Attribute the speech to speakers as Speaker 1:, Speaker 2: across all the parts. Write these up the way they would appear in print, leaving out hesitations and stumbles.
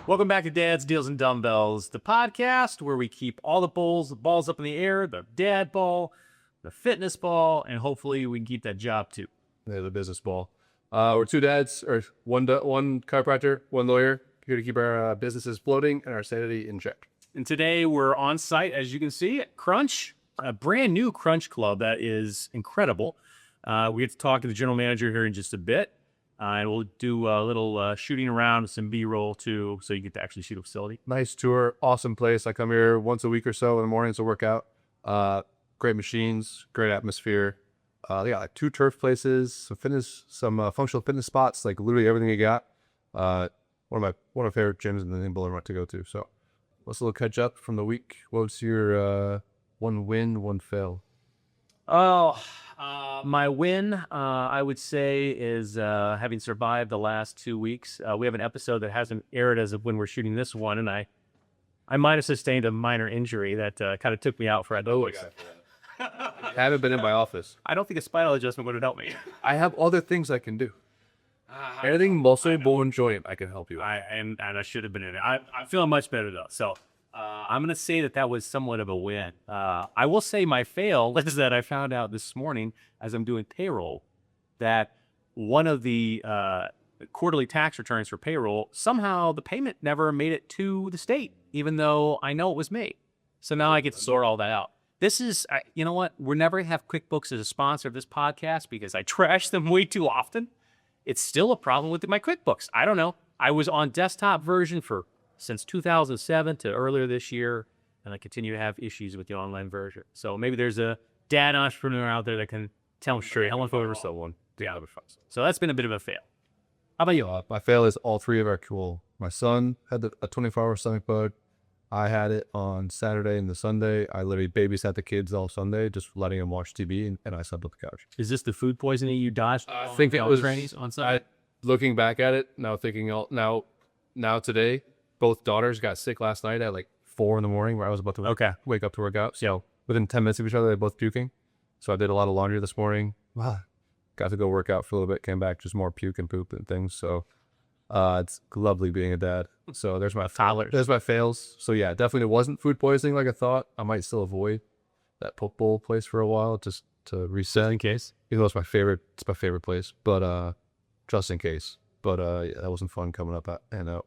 Speaker 1: Welcome back to Dad's Deals and Dumbbells, the podcast where we keep all the balls up in the air, the dad ball, the fitness ball, and hopefully we can keep that job too.
Speaker 2: Yeah, the business ball. We're two dads, or one chiropractor, one lawyer, here to keep our businesses floating and our sanity in check.
Speaker 1: And today we're on site, as you can see, at Crunch, a brand new Crunch club that is incredible. We get to talk to the general manager here in just a bit. And we'll do a little shooting around, some B-roll too, so you get to actually see the facility.
Speaker 2: Nice tour, awesome place. I come here once a week or so in the mornings to work out. Great machines, great atmosphere. They got like 2 turf places, some fitness, some functional fitness spots, like literally everything you got. One of my favorite gyms in the Bolingbrook to go to. So let's a little catch up from the week. What was your one win, one fail?
Speaker 1: My win, I would say, is having survived the last 2 weeks. We have an episode that hasn't aired as of when we're shooting this one, and I might have sustained a minor injury that kind of took me out for a couple weeks.
Speaker 2: I haven't been in my office.
Speaker 1: I don't think a spinal adjustment would have helped me.
Speaker 2: I have other things I can do. Anything muscle, bone, joint, I can help you.
Speaker 1: And I should have been in it. I'm feeling much better though. So I'm going to say that was somewhat of a win. I will say my fail is that I found out this morning as I'm doing payroll that one of the quarterly tax returns for payroll, somehow the payment never made it to the state, even though I know it was made. So now I get to sort all that out. This is, you know what? We're never going to have QuickBooks as a sponsor of this podcast because I trash them way too often. It's still a problem with my QuickBooks. I don't know. I was on desktop version since 2007 to earlier this year, and I continue to have issues with the online version. So maybe there's a dad entrepreneur out there that can tell me straight. I want to over someone. Yeah, so that's been a bit of a fail. How about you?
Speaker 2: My fail is all 3 of our Quill. My son had a 24-hour stomach bug. I had it on Saturday and the Sunday. I literally babysat the kids all Sunday, just letting them watch TV, and I slept on the couch.
Speaker 1: Is this the food poisoning you dodged?
Speaker 2: I think it was
Speaker 1: on Sunday.
Speaker 2: Looking back at it now, now today, both daughters got sick last night at like 4 a.m, where I was about to wake up to work out. So within 10 minutes of each other, they both puking. So I did a lot of laundry this morning. Wow. Got to go work out for a little bit. Came back, just more puke and poop and things. So it's lovely being a dad. So there's my fails. So yeah, definitely it wasn't food poisoning like I thought. I might still avoid that poke bowl place for a while just to reset
Speaker 1: in case.
Speaker 2: Even though it's my favorite place, but just in case. But yeah, that wasn't fun coming up and out.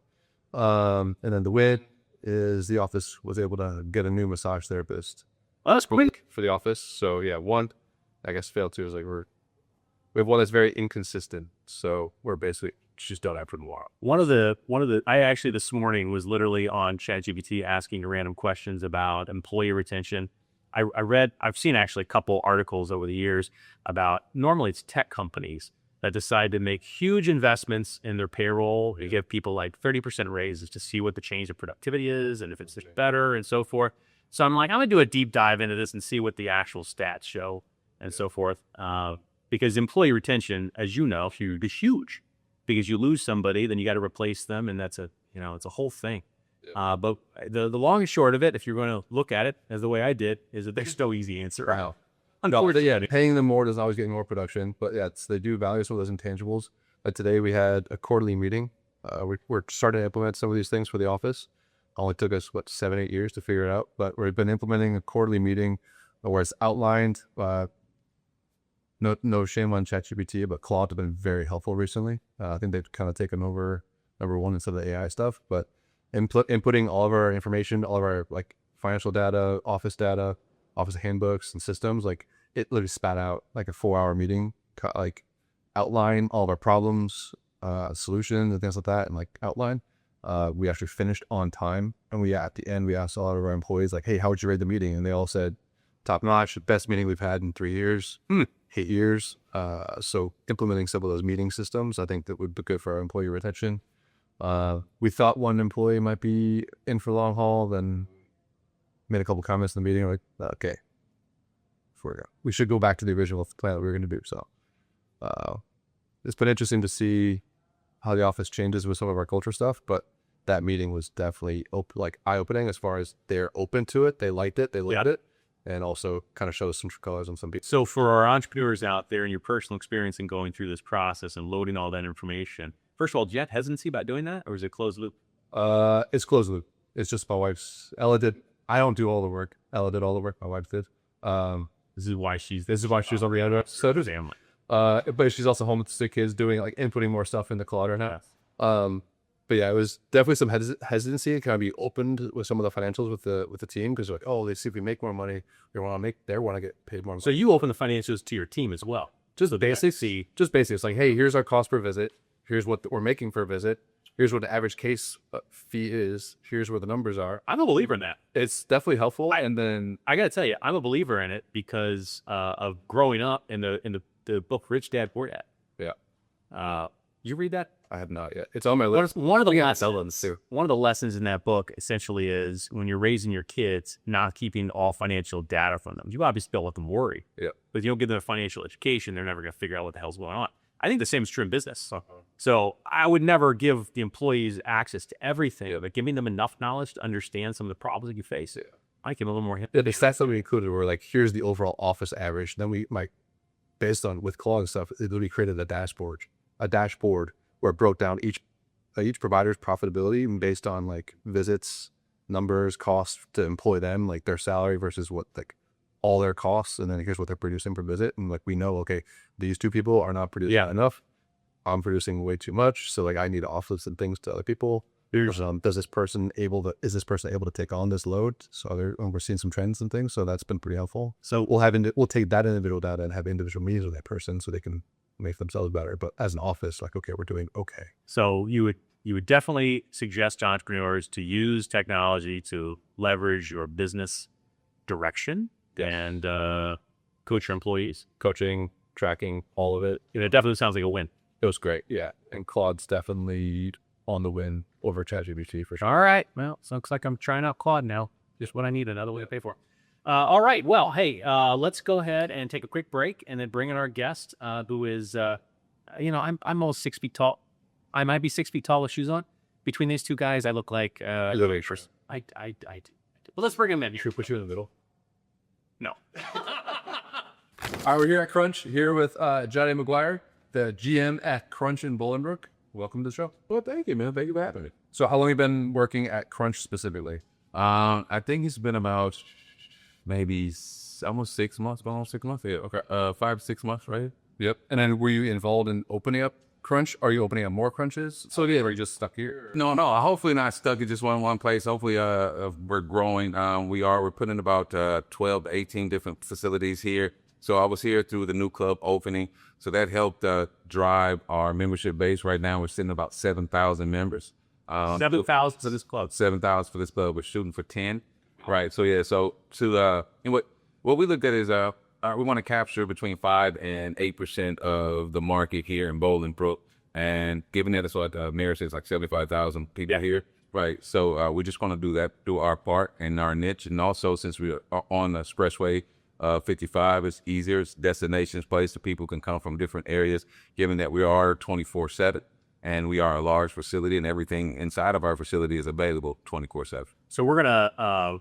Speaker 2: And then the win is the office was able to get a new massage therapist.
Speaker 1: Oh, that's quick
Speaker 2: for the office. So yeah, one, I guess failed too is like we have one that's very inconsistent. So we're basically just done after tomorrow.
Speaker 1: One of the I actually this morning was literally on ChatGPT asking random questions about employee retention. I've seen actually a couple articles over the years about normally it's tech companies that decide to make huge investments in their payroll. You give people like 30% raises to see what the change of productivity is and if it's better and so forth. So I'm like, I'm gonna do a deep dive into this and see what the actual stats show and so forth. Because employee retention, as you know, is huge. Because you lose somebody, then you got to replace them, and it's a whole thing. Yeah. But the long and short of it, if you're going to look at it as the way I did, is that there's no easy answer.
Speaker 2: Wow. Yeah, paying them more doesn't always get more production, but yeah, they do value some of those intangibles. But today we had a quarterly meeting. We're starting to implement some of these things for the office. Only took us 7-8 years to figure it out, but we've been implementing a quarterly meeting where it's outlined. No shame on ChatGPT, but Claude has been very helpful recently. I think they've kind of taken over number one instead of the AI stuff, but inputting all of our information, all of our like financial data, office handbooks and systems, like it literally spat out like a 4-hour meeting, like outline all of our problems, solutions and things like that. And like outline, we actually finished on time. And at the end, we asked all of our employees like, hey, how would you rate the meeting? And they all said, top notch, best meeting we've had in 3 years. 8 years. So implementing some of those meeting systems, I think that would be good for our employee retention. We thought one employee might be in for long haul, then made a couple comments in the meeting like, okay, we should go back to the original plan that we were going to do. So it's been interesting to see how the office changes with some of our culture stuff, but that meeting was definitely eye-opening as far as they're open to it. They liked it. They lived it. And also kind of shows some true colors on some people.
Speaker 1: So for our entrepreneurs out there and your personal experience in going through this process and loading all that information, first of all, do you have hesitancy about doing that, or is it closed loop?
Speaker 2: It's closed loop. It's just my wife's. Ella did. I don't do all the work. Ella did all the work. My wife did.
Speaker 1: This is why she's
Speaker 2: on the other. So does
Speaker 1: family.
Speaker 2: but she's also home with the kids, doing like inputting more stuff in the cloud right now. But yeah, it was definitely some hesitancy to kind of be opened with some of the financials with the team, because like, oh, they see if we make more money, they want to get paid more money.
Speaker 1: So you open the financials to your team as well.
Speaker 2: Just basics. It's like, hey, here's our cost per visit. Here's what we're making for a visit. Here's what the average case fee is. Here's where the numbers are.
Speaker 1: I'm a believer in that.
Speaker 2: It's definitely helpful. And then
Speaker 1: I got to tell you, I'm a believer in it because of growing up in the book Rich Dad Poor Dad.
Speaker 2: Yeah.
Speaker 1: You read that?
Speaker 2: I have not yet. It's on my list.
Speaker 1: One of the lessons in that book essentially is when you're raising your kids, not keeping all financial data from them. You obviously don't let them worry.
Speaker 2: Yeah.
Speaker 1: But if you don't give them a financial education, they're never going to figure out what the hell's going on. I think the same is true in business. So I would never give the employees access to everything, but giving them enough knowledge to understand some of the problems that you face. Yeah. I give them a little more.
Speaker 2: The stats that we included were like, here's the overall office average. Then we might, based on with Claude and stuff, it literally created a dashboard where it broke down each provider's profitability based on like visits, numbers, costs to employ them, like their salary versus what like all their costs, and then here's what they're producing per visit. And like we know, okay, these two people are not producing enough. I'm producing way too much, so like I need to offload some things to other people. Is this person able to take on this load? So we're seeing some trends and things, so that's been pretty helpful. So we'll take that individual data and have individual meetings with that person so they can make themselves better. But as an office, like, okay, we're doing okay.
Speaker 1: So you would definitely suggest to entrepreneurs to use technology to leverage your business direction and coach your employees.
Speaker 2: Coaching, tracking, all of it.
Speaker 1: It definitely sounds like a win.
Speaker 2: It was great. Yeah. And Claude's definitely on the win over ChatGPT for sure.
Speaker 1: All right. Well, so looks like I'm trying out Claude now. Just what I need, another way to pay for. All right. Well, hey, let's go ahead and take a quick break and then bring in our guest, who is, I'm almost 6 feet tall. I might be 6 feet tall with shoes on. Between these two guys, I look like I do. Well, let's bring him in.
Speaker 2: Should we put you in the middle?
Speaker 1: No.
Speaker 2: All right, we're here at Crunch, here with Jadae McGuire, the GM at Crunch in Bolingbrook. Welcome to the show.
Speaker 3: Well, thank you, man. Thank you for having me.
Speaker 2: So how long have you been working at Crunch specifically?
Speaker 3: I think it's been about maybe almost 6 months. About 6 months. Yeah. Okay. 5 to 6 months, right?
Speaker 2: Yep. And then were you involved in opening up Crunch? Are you opening up more Crunches? So yeah, are you just stuck here?
Speaker 3: No. Hopefully not stuck in just one place. Hopefully, we're growing. We're putting about 12 to 18 different facilities here. So I was here through the new club opening. So that helped drive our membership base. Right now, we're sitting at about 7,000 members.
Speaker 1: 7,000 for this club.
Speaker 3: 7,000 for this club. We're shooting for 10. Right. So yeah. So and what we looked at is we want to capture between 5 and 8% of the market here in Bolingbrook, and given that it's what Mayor says, like 75,000 people here. Right. So we're just going to do our part in our niche, and also since we are on the Expressway 55, it's easier. It's destinations place that people can come from different areas, given that we are 24/7 and we are a large facility and everything inside of our facility is available 24/7.
Speaker 1: So we're going to,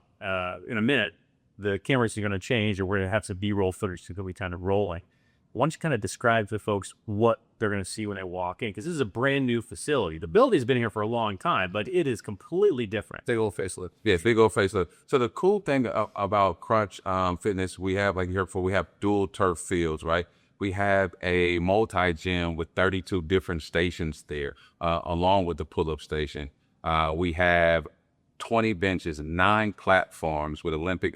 Speaker 1: in a minute, the cameras are going to change, or we're going to have some B-roll footage to be kind of rolling. Why don't you kind of describe to folks what they're going to see when they walk in? Because this is a brand new facility. The building's been here for a long time, but it is completely different.
Speaker 2: Big old facelift.
Speaker 3: Yeah, big old facelift. So the cool thing about Crunch Fitness, we have, like you heard before, we have dual turf fields, right? We have a multi-gym with 32 different stations there, along with the pull-up station. We have 20 benches, 9 platforms with Olympic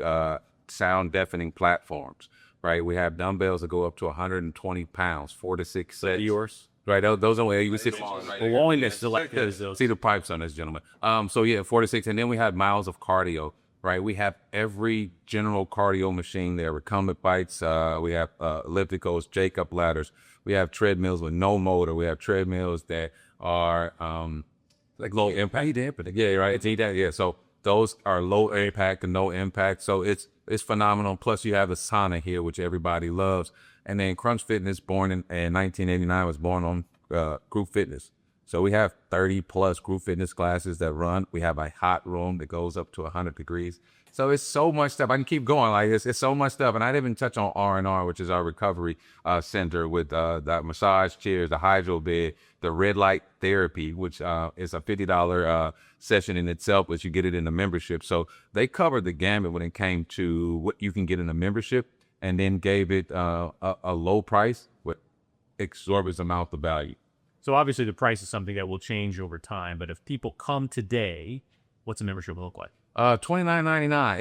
Speaker 3: sound deafening platforms. Right, we have dumbbells that go up to 120 pounds, 4 to 6 sets.
Speaker 1: Yours,
Speaker 3: right? Those are you can see see the pipes on this, gentleman. So yeah, 4 to 6, and then we have miles of cardio. Right, we have every general cardio machine there. Recumbent bikes, we have ellipticals, Jacob ladders. We have treadmills with no motor. We have treadmills that are like low impact. Yeah, right. Yeah, so those are low impact and no impact. So it's phenomenal. Plus you have the sauna here, which everybody loves. And then Crunch Fitness, born in 1989, was born on group fitness. So we have 30 plus group fitness classes that run. We have a hot room that goes up to 100 degrees. So it's so much stuff. I can keep going. Like it's so much stuff. And I didn't even touch on R&R, which is our recovery center with the massage chairs, the hydro bed, the red light therapy, which is a $50 session in itself, but you get it in the membership. So they covered the gamut when it came to what you can get in a membership, and then gave it a low price with exorbitant amount of value.
Speaker 1: So obviously the price is something that will change over time, but if people come today, what's a membership look like?
Speaker 3: $29.99.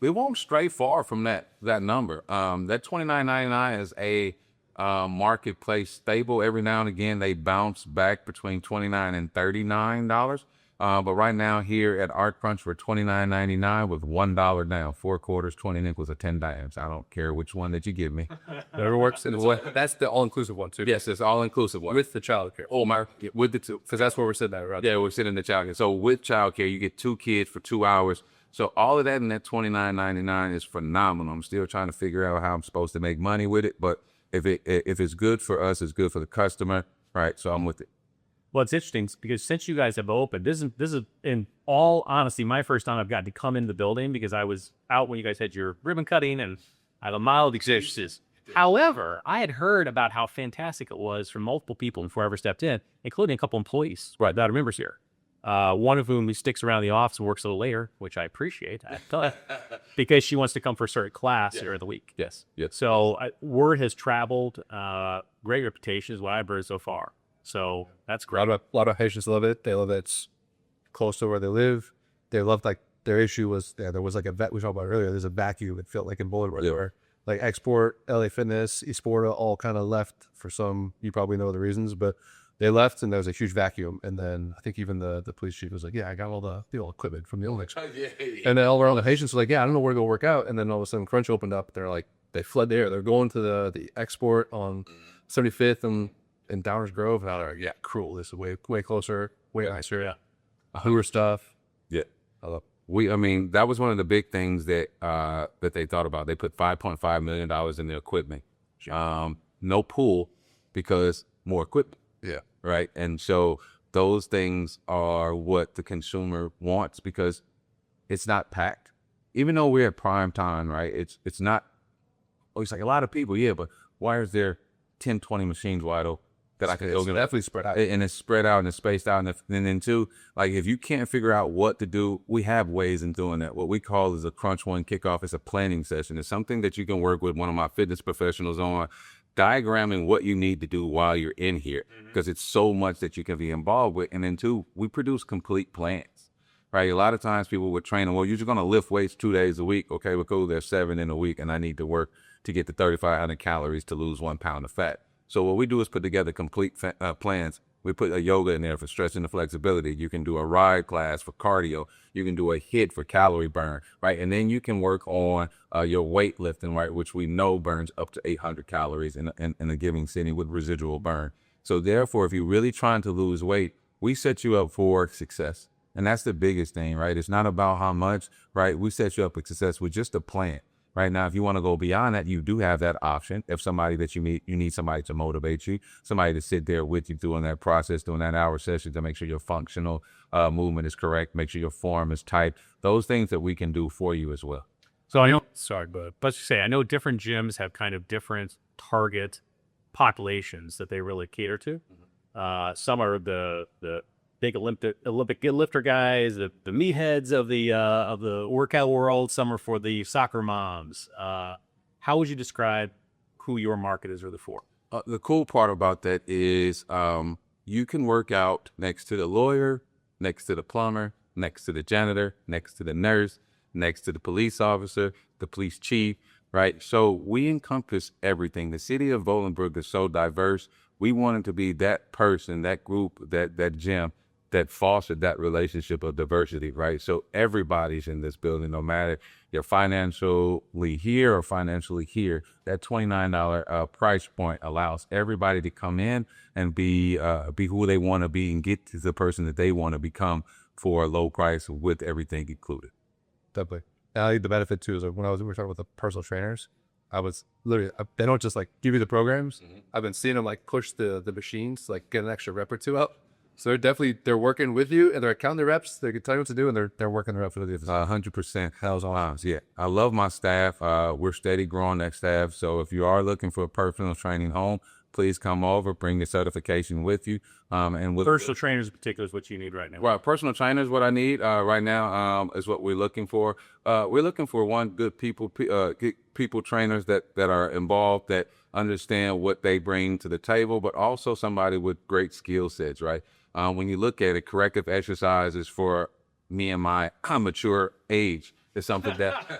Speaker 3: It won't stray far from that number. That $29.99 is a marketplace stable. Every now and again they bounce back between $29 and $39. But right now here at Art Crunch we're $29.99 with $1 down, 4 quarters, 20 nickels, or 10 dimes. I don't care which one that you give me.
Speaker 2: Whatever works. And that's the all-inclusive one too.
Speaker 3: Yes, it's all-inclusive one.
Speaker 2: With the childcare.
Speaker 3: Oh my, with the two.
Speaker 2: Because that's where we're sitting at, right?
Speaker 3: Yeah, we're sitting in the childcare. So with childcare, you get 2 kids for 2 hours. So all of that in that $29.99 is phenomenal. I'm still trying to figure out how I'm supposed to make money with it, but if it's good for us, it's good for the customer, right? So I'm with it.
Speaker 1: Well, it's interesting because since you guys have opened, this is in all honesty my first time I've gotten to come in the building, because I was out when you guys had your ribbon cutting and I have a mild excuses. However, I had heard about how fantastic it was from multiple people before I ever stepped in, including a couple employees that are members here. One of whom sticks around the office and works a little later, which I appreciate, because she wants to come for a certain class during the week.
Speaker 3: Yes. Yes.
Speaker 1: So word has traveled. Great reputation is what I've heard so far. So that's great.
Speaker 2: A lot of Haitians love it. They love that it's close to where they live. They love, like, their issue was there was like a vet we talked about earlier. There's a vacuum. It felt like in Bolingbrook where like Export, LA Fitness, Esporta all kind of left for some, you probably know the reasons, but they left and there was a huge vacuum. And then I think even the police chief was like, yeah, I got all the old equipment from the old Export. And then all around the Haitians were like, yeah, I don't know where to go work out. And then all of a sudden Crunch opened up. They're like, they fled there. They're going to the Export on 75th and in Downers Grove. And they're like, yeah, cool. This is way closer, way nicer.
Speaker 1: Yeah.
Speaker 2: Newer stuff.
Speaker 3: Yeah. I mean, that was one of the big things that they thought about. They put $5.5 million in the equipment. No pool because more equipment.
Speaker 2: Yeah.
Speaker 3: Right. And so those things are what the consumer wants, because it's not packed. Even though we're at prime time, right? It's not, it's like a lot of people, yeah, but why is there 10, 20 machines wide open that I can go get?
Speaker 2: Definitely spread out.
Speaker 3: And it's spread out and it's spaced out. And then too, like if you can't figure out what to do, we have ways in doing that. What we call is a Crunch One kickoff. It's a planning session. It's something that you can work with one of my fitness professionals on, diagramming what you need to do while you're in here, because it's so much that you can be involved with. And then too, we produce complete plans, right? A lot of times people would train, well, you're just going to lift weights 2 days a week. Okay, well, cool. There's 7 in a week and I need to work to get to 3,500 calories to lose 1 pound of fat. So what we do is put together complete plans. We put a yoga in there for stress and the flexibility. You can do a ride class for cardio. You can do a HIIT for calorie burn, right? And then you can work on your weightlifting, right, which we know burns up to 800 calories in a given sitting with residual burn. So therefore, if you're really trying to lose weight, we set you up for success. And that's the biggest thing, right? It's not about how much, right? We set you up for success with just a plan. Right now, if you want to go beyond that, you do have that option. If somebody that you meet, you need somebody to motivate you, somebody to sit there with you during that process, during that hour session to make sure your functional movement is correct, make sure your form is tight. Those things that we can do for you as well.
Speaker 1: So I know, sorry, but let's just say I know different gyms have kind of different target populations that they really cater to. Some are the big Olympic lifter guys, the meatheads of the workout world. Some are for the soccer moms. How would you describe who your market is really for?
Speaker 3: The cool part about that is you can work out next to the lawyer, next to the plumber, next to the janitor, next to the nurse, next to the police officer, the police chief, right? So we encompass everything. The city of Bolingbrook is so diverse. We wanted to be that person, that group, that gym that fostered that relationship of diversity, right? So everybody's in this building, no matter you're financially here or financially here. That $29 price point allows everybody to come in and be who they want to be and get to the person that they want to become for a low price with everything included.
Speaker 2: Definitely. And I think the benefit too is like we were talking with the personal trainers, I was literally, they don't just like give you the programs. I've been seeing them like push the machines, like get an extra rep or 2 out. So they're working with you, and they're account reps. They can tell you what to do, and they're working their up for the difference.
Speaker 3: 100%. Hell's on. Yeah. I love my staff. We're steady growing that staff. So if you are looking for a personal training home, please come over, bring the certification with you. And with
Speaker 1: Personal trainers in particular is what you need right now.
Speaker 3: Well, personal trainer is what I need right now. Is what we're looking for. We're looking for good people trainers that are involved, that understand what they bring to the table, but also somebody with great skill sets. Right. When you look at it, corrective exercises for me and my mature age is something that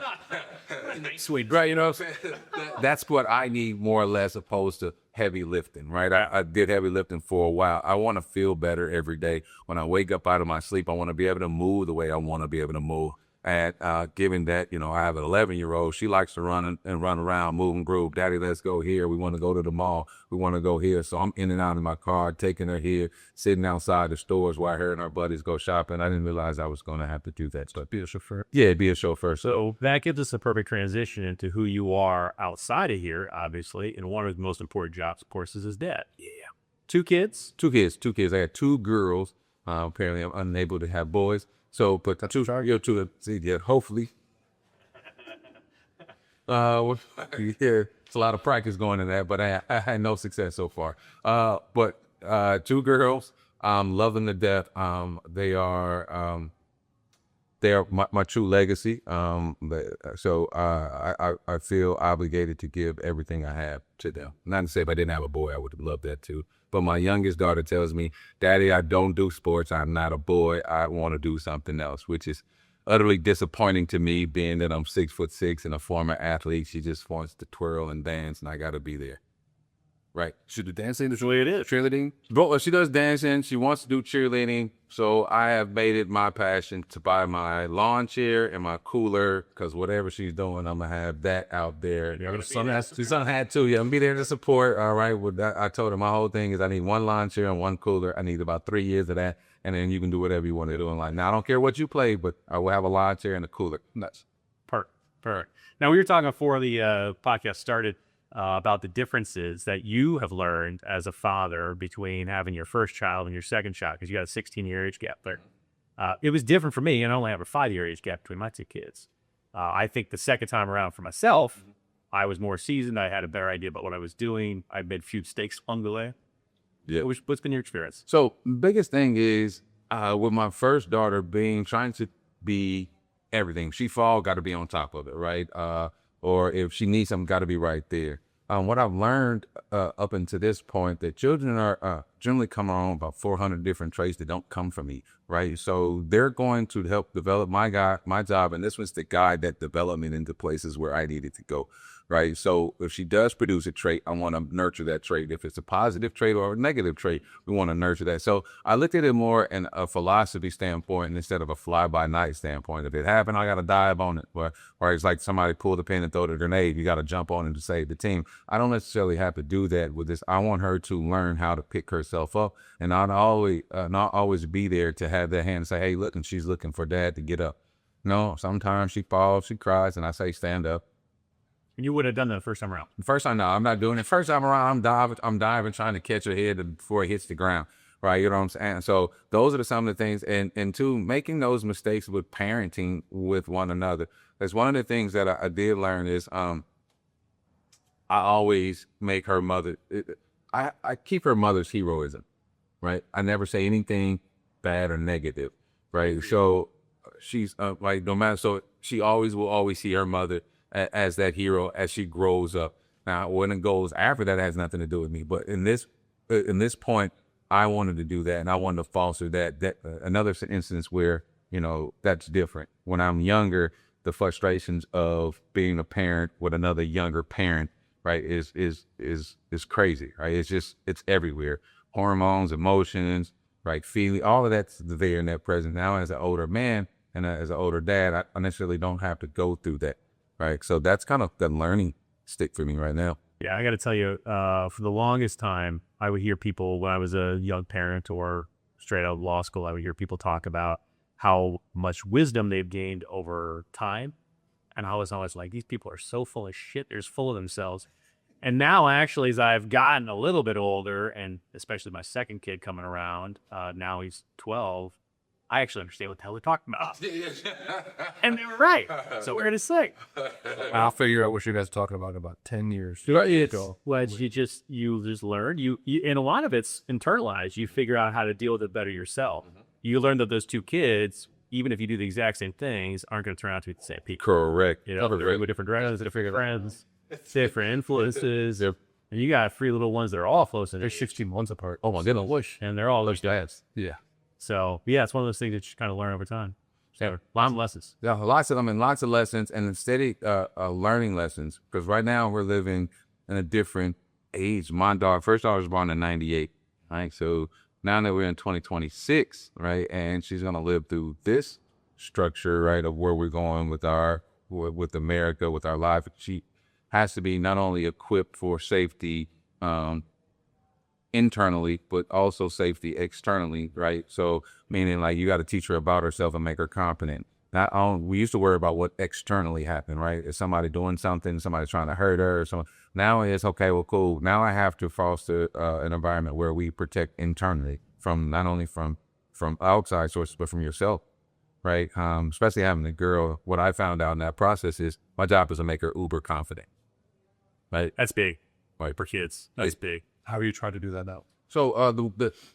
Speaker 1: Sweet.
Speaker 3: right, you know what I'm saying? That's what I need more or less, opposed to heavy lifting, right? I did heavy lifting for a while. I want to feel better every day. When I wake up out of my sleep, I want to be able to move the way I want to be able to move. And given that, I have an 11-year-old, she likes to run around, move and groove. Daddy, let's go here. We want to go to the mall. We want to go here. So I'm in and out of my car, taking her here, sitting outside the stores while her and our buddies go shopping. I didn't realize I was going to have to do that. So
Speaker 2: Be a chauffeur.
Speaker 3: yeah, be a chauffeur.
Speaker 1: So that gives us a perfect transition into who you are outside of here, obviously. And one of the most important jobs, of course, is his dad. Yeah. Two kids.
Speaker 3: Two kids. I had two girls. Apparently, I'm unable to have boys. So, but hopefully. Yeah, it's a lot of practice going in that, but I had no success so far. But two girls, love them to death. They are my true legacy. So I feel obligated to give everything I have to them. Not to say if I didn't have a boy, I would have loved that too. But my youngest daughter tells me, Daddy, I don't do sports. I'm not a boy. I want to do something else, which is utterly disappointing to me, being that I'm 6'6" and a former athlete. She just wants to twirl and dance, and I got to be there. Right. Should the dancing,
Speaker 1: That's the way it is.
Speaker 3: cheerleading? Well, she does dancing. She wants to do cheerleading. So I have made it my passion to buy my lawn chair and my cooler, because whatever she's doing, I'm going to have that out there.
Speaker 1: gonna
Speaker 3: Son had to. Yeah, I'm be there to support. All right. Well, I told her my whole thing is I need one lawn chair and one cooler. I need about 3 years of that. And then you can do whatever you want to do in life. Now, I don't care what you play, but I will have a lawn chair and a cooler. Nuts.
Speaker 1: Perfect. Now, we were talking before the podcast started about the differences that you have learned as a father between having your first child and your second child, because you got a 16-year age gap there. It was different for me, and I only have a 5-year age gap between my two kids. I think the second time around for myself, I was more seasoned. I had a better idea about what I was doing. I made a few mistakes along the way.
Speaker 3: Yeah.
Speaker 1: What's been your experience?
Speaker 3: So biggest thing is with my first daughter trying to be everything. She fall, got to be on top of it, right? Or if she needs something, got to be right there. What I've learned up until this point, that children are generally come on about 400 different traits that don't come from me, right? So they're going to help develop my job, and this was to guide that development into places where I needed to go, right? So if she does produce a trait, I want to nurture that trait. If it's a positive trait or a negative trait, we want to nurture that. So I looked at it more in a philosophy standpoint instead of a fly-by-night standpoint. If it happened, I got to dive on it. Or it's like somebody pulled a pin and throw the grenade. You got to jump on it to save the team. I don't necessarily have to do that with this. I want her to learn how to pick herself up, and not always be there to have that hand and say, hey, look, and she's looking for dad to get up. No, sometimes she falls, she cries, and I say, stand up.
Speaker 1: And you would have done that the first time around.
Speaker 3: The first time, no, I'm not doing it. First time around, I'm diving, trying to catch her head before it hits the ground, right? You know what I'm saying? So those are some of the things. And two, making those mistakes with parenting with one another. That's one of the things that I did learn is I always make her mother, I keep her mother's heroism, right? I never say anything bad or negative, right? So she's like, no matter, so she will always see her mother as that hero as she grows up. Now, when it goes after that, has nothing to do with me. But in this point, I wanted to do that, and I wanted to foster that. Another instance where that's different. When I'm younger, the frustrations of being a parent with another younger parent, right, is crazy, right? It's everywhere. Hormones, emotions, right, feeling, all of that's there in that present. Now, as an older man and as an older dad, I necessarily don't have to go through that. Right. So that's kind of the learning stick for me right now.
Speaker 1: Yeah, I got to tell you, for the longest time, I would hear people when I was a young parent or straight out of law school, I would hear people talk about how much wisdom they've gained over time. And I was always like, these people are so full of shit. They're just full of themselves. And now, actually, as I've gotten a little bit older, and especially my second kid coming around, now he's 12, I actually understand what the hell they're talking about. And they were right. So we're going to say.
Speaker 2: I'll figure out what you guys are talking about 10 years.
Speaker 1: Well, you just learn. You and a lot of it's internalized. You figure out how to deal with it better yourself. You learn that those two kids, even if you do the exact same things, aren't going to turn out to be the same people.
Speaker 3: Correct.
Speaker 1: You know, they're going to go different directions, different friends, different influences. And you got 3 little ones that are all close.
Speaker 2: They're 16 months apart.
Speaker 3: Oh my goodness.
Speaker 1: And they're all those dads.
Speaker 2: Yeah.
Speaker 1: So, yeah, it's one of those things that you kind of learn over time. So, a lot of lessons.
Speaker 3: Yeah, lots of lessons and steady learning lessons. Because right now we're living in a different age. My first daughter was born in 98, right? So now that we're in 2026, right, and she's gonna live through this structure, right, of where we're going with America, with our life. She has to be not only equipped for safety internally, but also safety externally, right? So meaning like you got to teach her about herself and make her confident. We used to worry about what externally happened, right? Is somebody doing something, somebody trying to hurt her or something. Now it's okay, well, cool. Now I have to foster an environment where we protect internally from not only from outside sources, but from yourself, right? Especially having a girl, what I found out in that process is my job is to make her uber confident, right?
Speaker 1: That's big.
Speaker 3: Right.
Speaker 1: For kids. That's big.
Speaker 2: How are you trying to do that now?
Speaker 3: So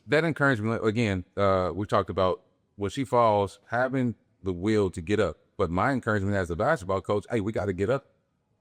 Speaker 3: that encouragement, again, we talked about when she falls, having the will to get up. But my encouragement as a basketball coach, hey, we got to get up,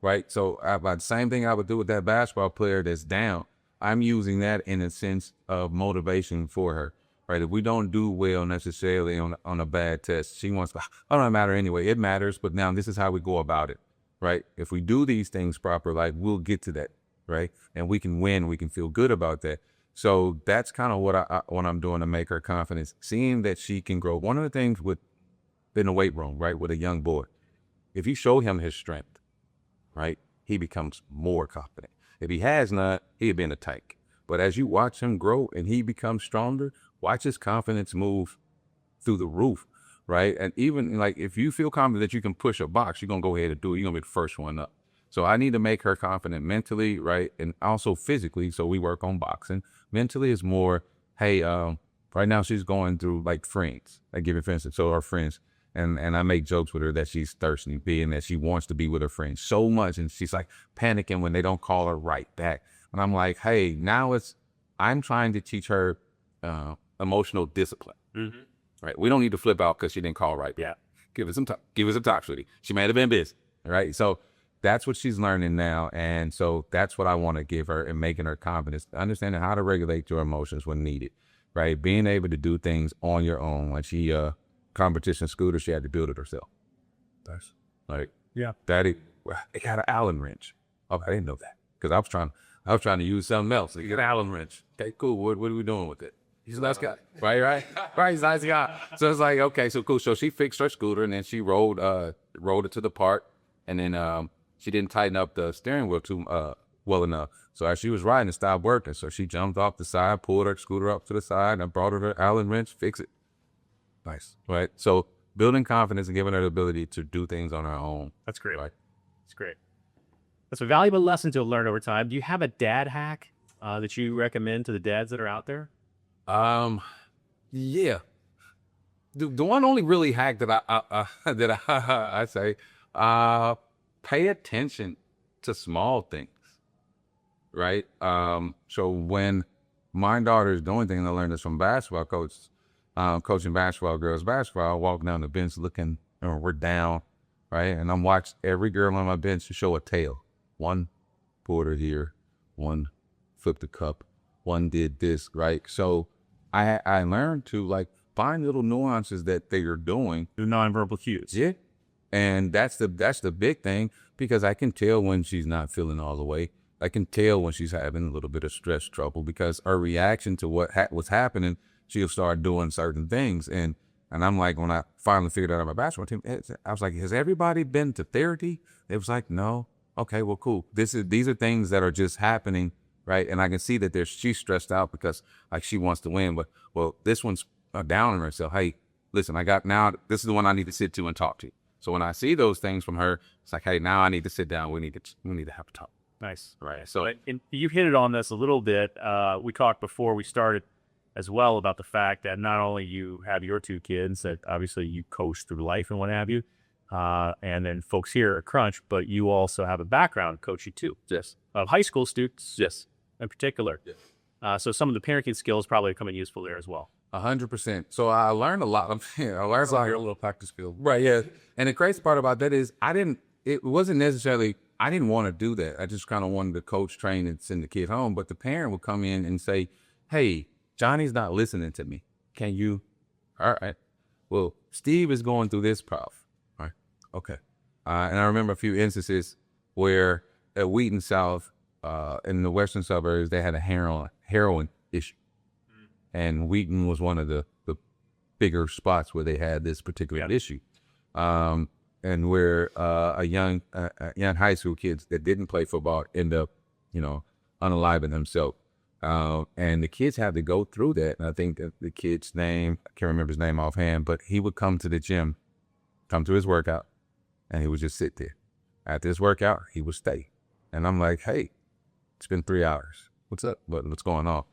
Speaker 3: right? So about the same thing I would do with that basketball player that's down. I'm using that in a sense of motivation for her, right? If we don't do well necessarily on a bad test, she wants, oh, don't matter anyway. It matters, but now this is how we go about it, right? If we do these things proper, like we'll get to that, right? And we can win. We can feel good about that. So that's kind of what I'm doing to make her confidence, seeing that she can grow. One of the things in the weight room, right, with a young boy, if you show him his strength, right, he becomes more confident. If he has not, he'll be in a tank. But as you watch him grow and he becomes stronger, watch his confidence move through the roof, right? And even like if you feel confident that you can push a box, you're going to go ahead and do it. You're going to be the first one up. So I need to make her confident mentally, right? And also physically. So we work on boxing. Mentally is more, hey, right now she's going through like friends. I give you for instance, so our friends, and I make jokes with her that she's thirsty, being that she wants to be with her friends so much. And she's like panicking when they don't call her right back. And I'm like, hey, now I'm trying to teach her emotional discipline, right? We don't need to flip out because she didn't call right back.
Speaker 1: Yeah.
Speaker 3: Give us some time, sweetie. She may have been busy, right? So that's what she's learning now. And so that's what I want to give her and making her confidence, understanding how to regulate your emotions when needed, right? Being able to do things on your own. When she, competition scooter, she had to build it herself.
Speaker 2: Nice.
Speaker 3: Like,
Speaker 1: Yeah.
Speaker 3: Daddy, it had an Allen wrench. Oh, I didn't know that. Cause I was trying to use something else. Like, get an Allen wrench. Okay, cool. What are we doing with it? He's a nice guy. Right. He's a nice guy. So it's like, okay, so cool. So she fixed her scooter and then she rolled it to the park. And then, she didn't tighten up the steering wheel too well enough. So as she was riding, it stopped working. So she jumped off the side, pulled her scooter up to the side, and brought her Allen wrench, fix it.
Speaker 2: Nice.
Speaker 3: Right? So building confidence and giving her the ability to do things on her own.
Speaker 1: That's great.
Speaker 3: Right?
Speaker 1: That's great. That's a valuable lesson to learn over time. Do you have a dad hack that you recommend to the dads that are out there?
Speaker 3: Yeah. The one only really hack that I say, pay attention to small things, right? So when my daughter is doing things, I learned this from basketball coach, coaching basketball, girls basketball, walking down the bench looking, we're down, right? And I'm watching every girl on my bench to show a tail. One pulled her here, one flipped the cup, one did this, right? So I learned to like find little nuances that they are doing.
Speaker 1: The nonverbal cues.
Speaker 3: Yeah. And that's the big thing, because I can tell when she's not feeling all the way. I can tell when she's having a little bit of stress trouble, because her reaction to what was happening, she'll start doing certain things. And I'm like, when I finally figured out my basketball team, I was like, has everybody been to therapy? It was like, no. Okay, well, cool. These are things that are just happening, right? And I can see that she's stressed out because like she wants to win, but well, this one's down on herself. Hey, listen, this is the one I need to sit to and talk to. So when I see those things from her, it's like, hey, now I need to sit down. We need to have a talk.
Speaker 1: Nice.
Speaker 3: Right. So
Speaker 1: And you hit it on this a little bit. We talked before we started as well about the fact that not only you have your 2 kids that obviously you coach through life and what have you, and then folks here at Crunch, but you also have a background coaching too.
Speaker 3: yes.
Speaker 1: Of high school students
Speaker 3: Yes.
Speaker 1: in particular.
Speaker 3: Yes.
Speaker 1: So some of the parenting skills probably come in useful there as well.
Speaker 3: 100%. So I learned a lot. I learned a
Speaker 2: little practice field.
Speaker 3: Right. Yeah. And the crazy part about that is it wasn't necessarily, I didn't want to do that. I just kind of wanted to coach, train, and send the kid home. But the parent would come in and say, hey, Johnny's not listening to me. Can you? All right. Well, Steve is going through this, prof. All right. Okay. And I remember a few instances where at Wheaton South, in the western suburbs, they had a heroin issue. And Wheaton was one of the bigger spots where they had this particular issue. And where young high school kids that didn't play football end up, unaliving themselves. And the kids had to go through that. And I think that the kid's name, I can't remember his name offhand, but he would come to the gym, come to his workout, and he would just sit there. After his workout, he would stay. And I'm like, hey, it's been 3 hours. What's up? What's going on?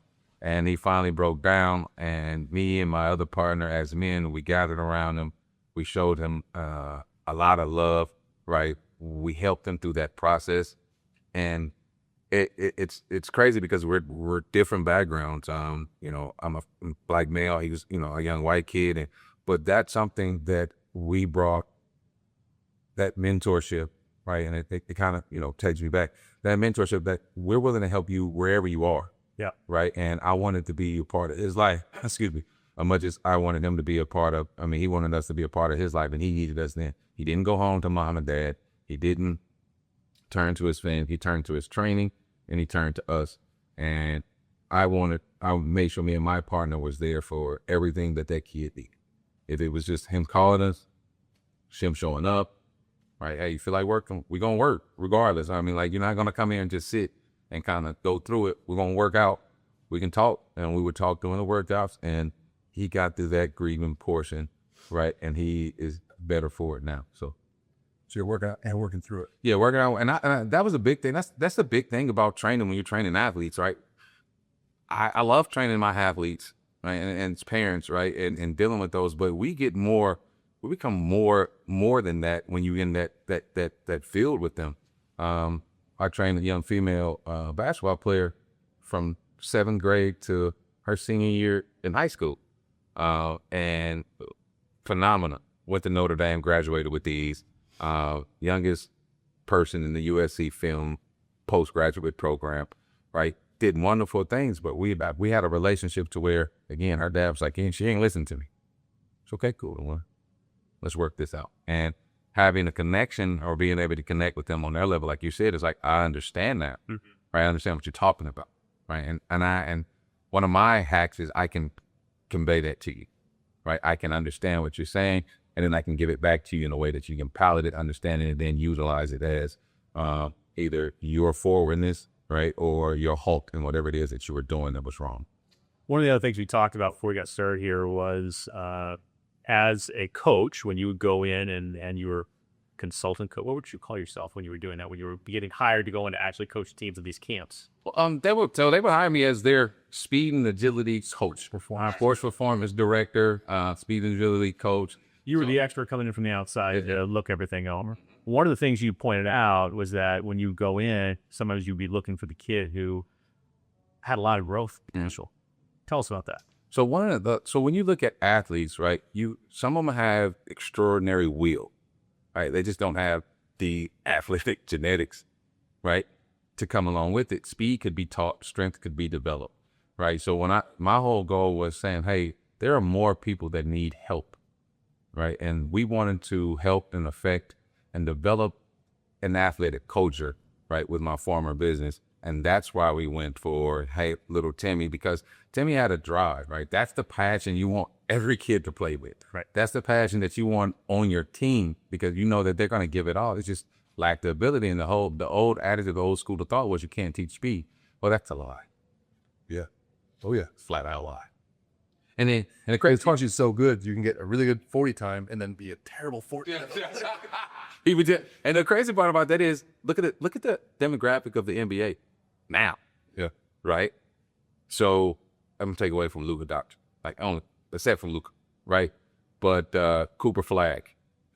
Speaker 3: And he finally broke down, and me and my other partner as men, we gathered around him. We showed him a lot of love, right? We helped him through that process. And it's crazy because we're different backgrounds. I'm a black male. He was, a young white kid. But that's something that we brought, that mentorship, right? And it kind of, takes me back. That mentorship that we're willing to help you wherever you are.
Speaker 1: Yeah.
Speaker 3: Right. And I wanted to be a part of his life, as much as I wanted him to be a part of, he wanted us to be a part of his life, and he needed us then. He didn't go home to mom and dad. He didn't turn to his family. He turned to his training, and he turned to us. And I made sure me and my partner was there for everything that kid needed. If it was just him calling us, him showing up, right? Hey, you feel like working? We're going to work regardless. You're not going to come here and just sit and kind of go through it. We're going to work out. We can talk. And we would talk during the workouts. And he got through that grieving portion, right? And he is better for it now. So
Speaker 2: you're working out and working through it.
Speaker 3: Yeah, working out. And that was a big thing. That's the big thing about training when you're training athletes, right? I love training my athletes, right? And it's parents, right? And dealing with those. But we become more than that when you're in that field with them. I trained a young female basketball player from 7th grade to her senior year in high school. And phenomenal. Went to Notre Dame, graduated with these. Youngest person in the USC film postgraduate program, right? Did wonderful things, but we had a relationship to where, again, her dad was like, she ain't listening to me. It's okay, cool. Let's work this out. And having a connection or being able to connect with them on their level, like you said, is like, I understand that, right? I understand what you're talking about, right? And one of my hacks is I can convey that to you, right? I can understand what you're saying, and then I can give it back to you in a way that you can palate it, understand it, and then utilize it as either your forwardness, right, or your halt in whatever it is that you were doing that was wrong.
Speaker 1: One of the other things we talked about before we got started here was as a coach, when you would go in and you were consultant coach, what would you call yourself when you were doing that, when you were getting hired to go in to actually coach teams at these camps?
Speaker 3: They would hire me as their speed and agility coach, force performance director, speed and agility coach.
Speaker 1: You were the expert coming in from the outside to look everything over. One of the things you pointed out was that when you go in, sometimes you'd be looking for the kid who had a lot of growth potential. Tell us about that.
Speaker 3: So when you look at athletes, right, some of them have extraordinary will, right? They just don't have the athletic genetics, right, to come along with it. Speed could be taught, strength could be developed, right? So my whole goal was saying, hey, there are more people that need help, right? And we wanted to help and affect and develop an athletic culture, right, with my former business. And that's why we went for, hey, little Timmy, because Timmy had a drive, right? That's the passion you want every kid to play with, right? That's the passion that you want on your team, because you know that they're going to give it all. It's just lack the ability. And the old attitude, the old school of thought was you can't teach speed. Well, that's a lie.
Speaker 2: Yeah. Oh yeah.
Speaker 3: Flat out lie. And the crazy
Speaker 2: part is so good, you can get a really good 40 time and then be a terrible 40.
Speaker 3: He would just, and the crazy part about that is look at the demographic of the NBA now.
Speaker 2: Yeah.
Speaker 3: Right. So I'm gonna take away from Luka Doncic, like only except from Luka, right? But Cooper Flag,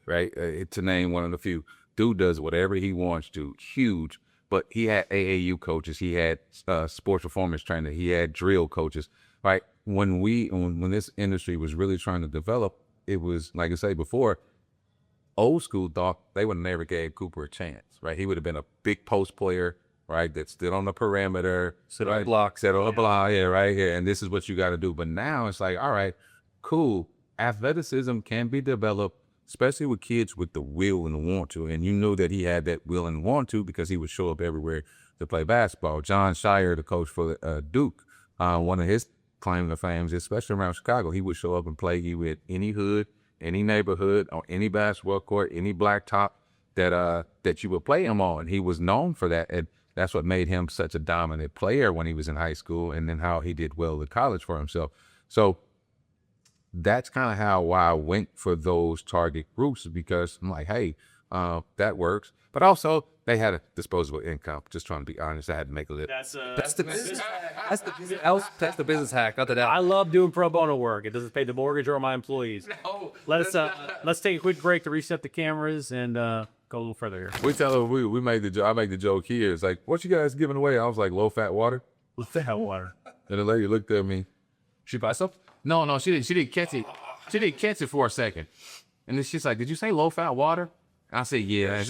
Speaker 3: right? To name one of the few, dude does whatever he wants to, huge. But he had AAU coaches, he had sports performance trainer, he had drill coaches, right? When this industry was really trying to develop, it was like I say before. Old school thought they would have never gave Cooper a chance, right? He would have been a big post player, right? That stood on the perimeter,
Speaker 2: Sit on the block.
Speaker 3: set on the block, yeah, right here. And this is what you got to do. But now it's like, all right, cool. Athleticism can be developed, especially with kids with the will and the want to. And you know that he had that will and want to because he would show up everywhere to play basketball. John Shire, the coach for Duke, one of his claim to fame, especially around Chicago, he would show up and play you with any hood, any neighborhood, on any basketball court, any blacktop that you would play him on. He was known for that, and that's what made him such a dominant player when he was in high school, and then how he did well in college for himself. So that's kind of why I went for those target groups, because I'm like, hey, that works. But also, they had a disposable income. Just trying to be honest, I had to make a living.
Speaker 1: That's
Speaker 2: That's the business hack. Not that
Speaker 1: I love doing pro bono work. It doesn't pay the mortgage or my employees. Let's take a quick break to reset the cameras and go a little further here.
Speaker 3: We tell her we made the joke. I make the joke here. It's like, what you guys giving away? I was like, low fat water.
Speaker 1: Low fat water.
Speaker 3: And the lady looked at me.
Speaker 2: She buy stuff?
Speaker 3: No, she didn't catch it. She didn't catch it for a second. And then she's like, did you say low fat water? I said, yeah. And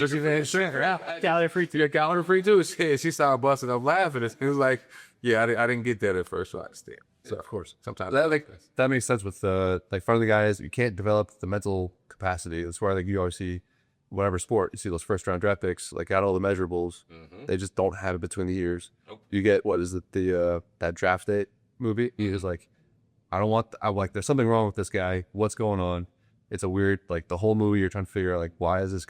Speaker 1: Calorie free too.
Speaker 3: Yeah, calorie free too. She started busting up laughing. It was like, yeah, I didn't get that at first, so I understand. So
Speaker 2: Of course.
Speaker 3: sometimes
Speaker 2: That makes sense with like front of the guys. You can't develop the mental capacity. That's why like you always see whatever sport, you see those first round draft picks, like got all the measurables. They just don't have it between the ears.
Speaker 3: Nope.
Speaker 2: You get what is it, that draft date movie? He was like, I'm like, there's something wrong with this guy. What's going on? It's a weird, like the whole movie you're trying to figure out, like, why is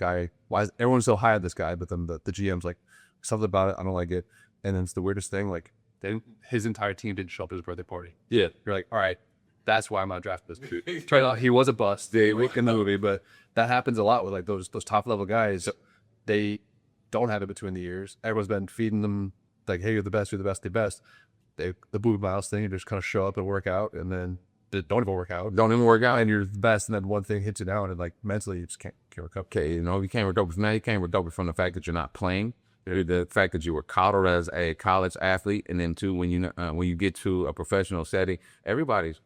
Speaker 2: everyone so high on this guy? But then the GM's like, something about it, I don't like it. And then it's the weirdest thing, like his entire team didn't show up to his birthday party.
Speaker 3: yeah.
Speaker 2: You're like, all right, that's why I'm not drafting this dude. Turned out he was a bust in the movie, but that happens a lot with like those top level guys. They don't have it between the ears. Everyone's been feeding them like, hey, you're the best, the best. The Booby Miles thing, you just kind of show up and work out, and then they don't even work out.
Speaker 3: Don't even work out.
Speaker 2: And you're the best, and then one thing hits you down, and like mentally you just can't recover.
Speaker 3: Okay, you can't recover from that. You can't recover from the fact that you're not playing, the fact that you were coddled as a college athlete, and then two, when you get to a professional setting, everybody's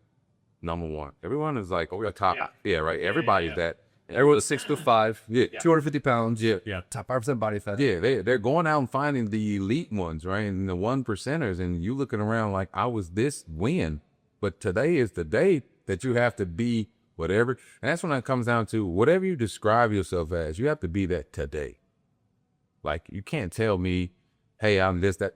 Speaker 3: number one. Everyone is like, oh, you're top. Yeah, right. Everybody's that.
Speaker 2: Everyone's 6'5", 250 pounds,
Speaker 3: Yeah.
Speaker 2: top 5% body fat.
Speaker 3: Yeah, they're going out and finding the elite ones, right? And the 1%ers, and you looking around like, I was this when, but today is the day that you have to be whatever. And that's when it comes down to whatever you describe yourself as, you have to be that today. Like, you can't tell me, hey, I'm this, that.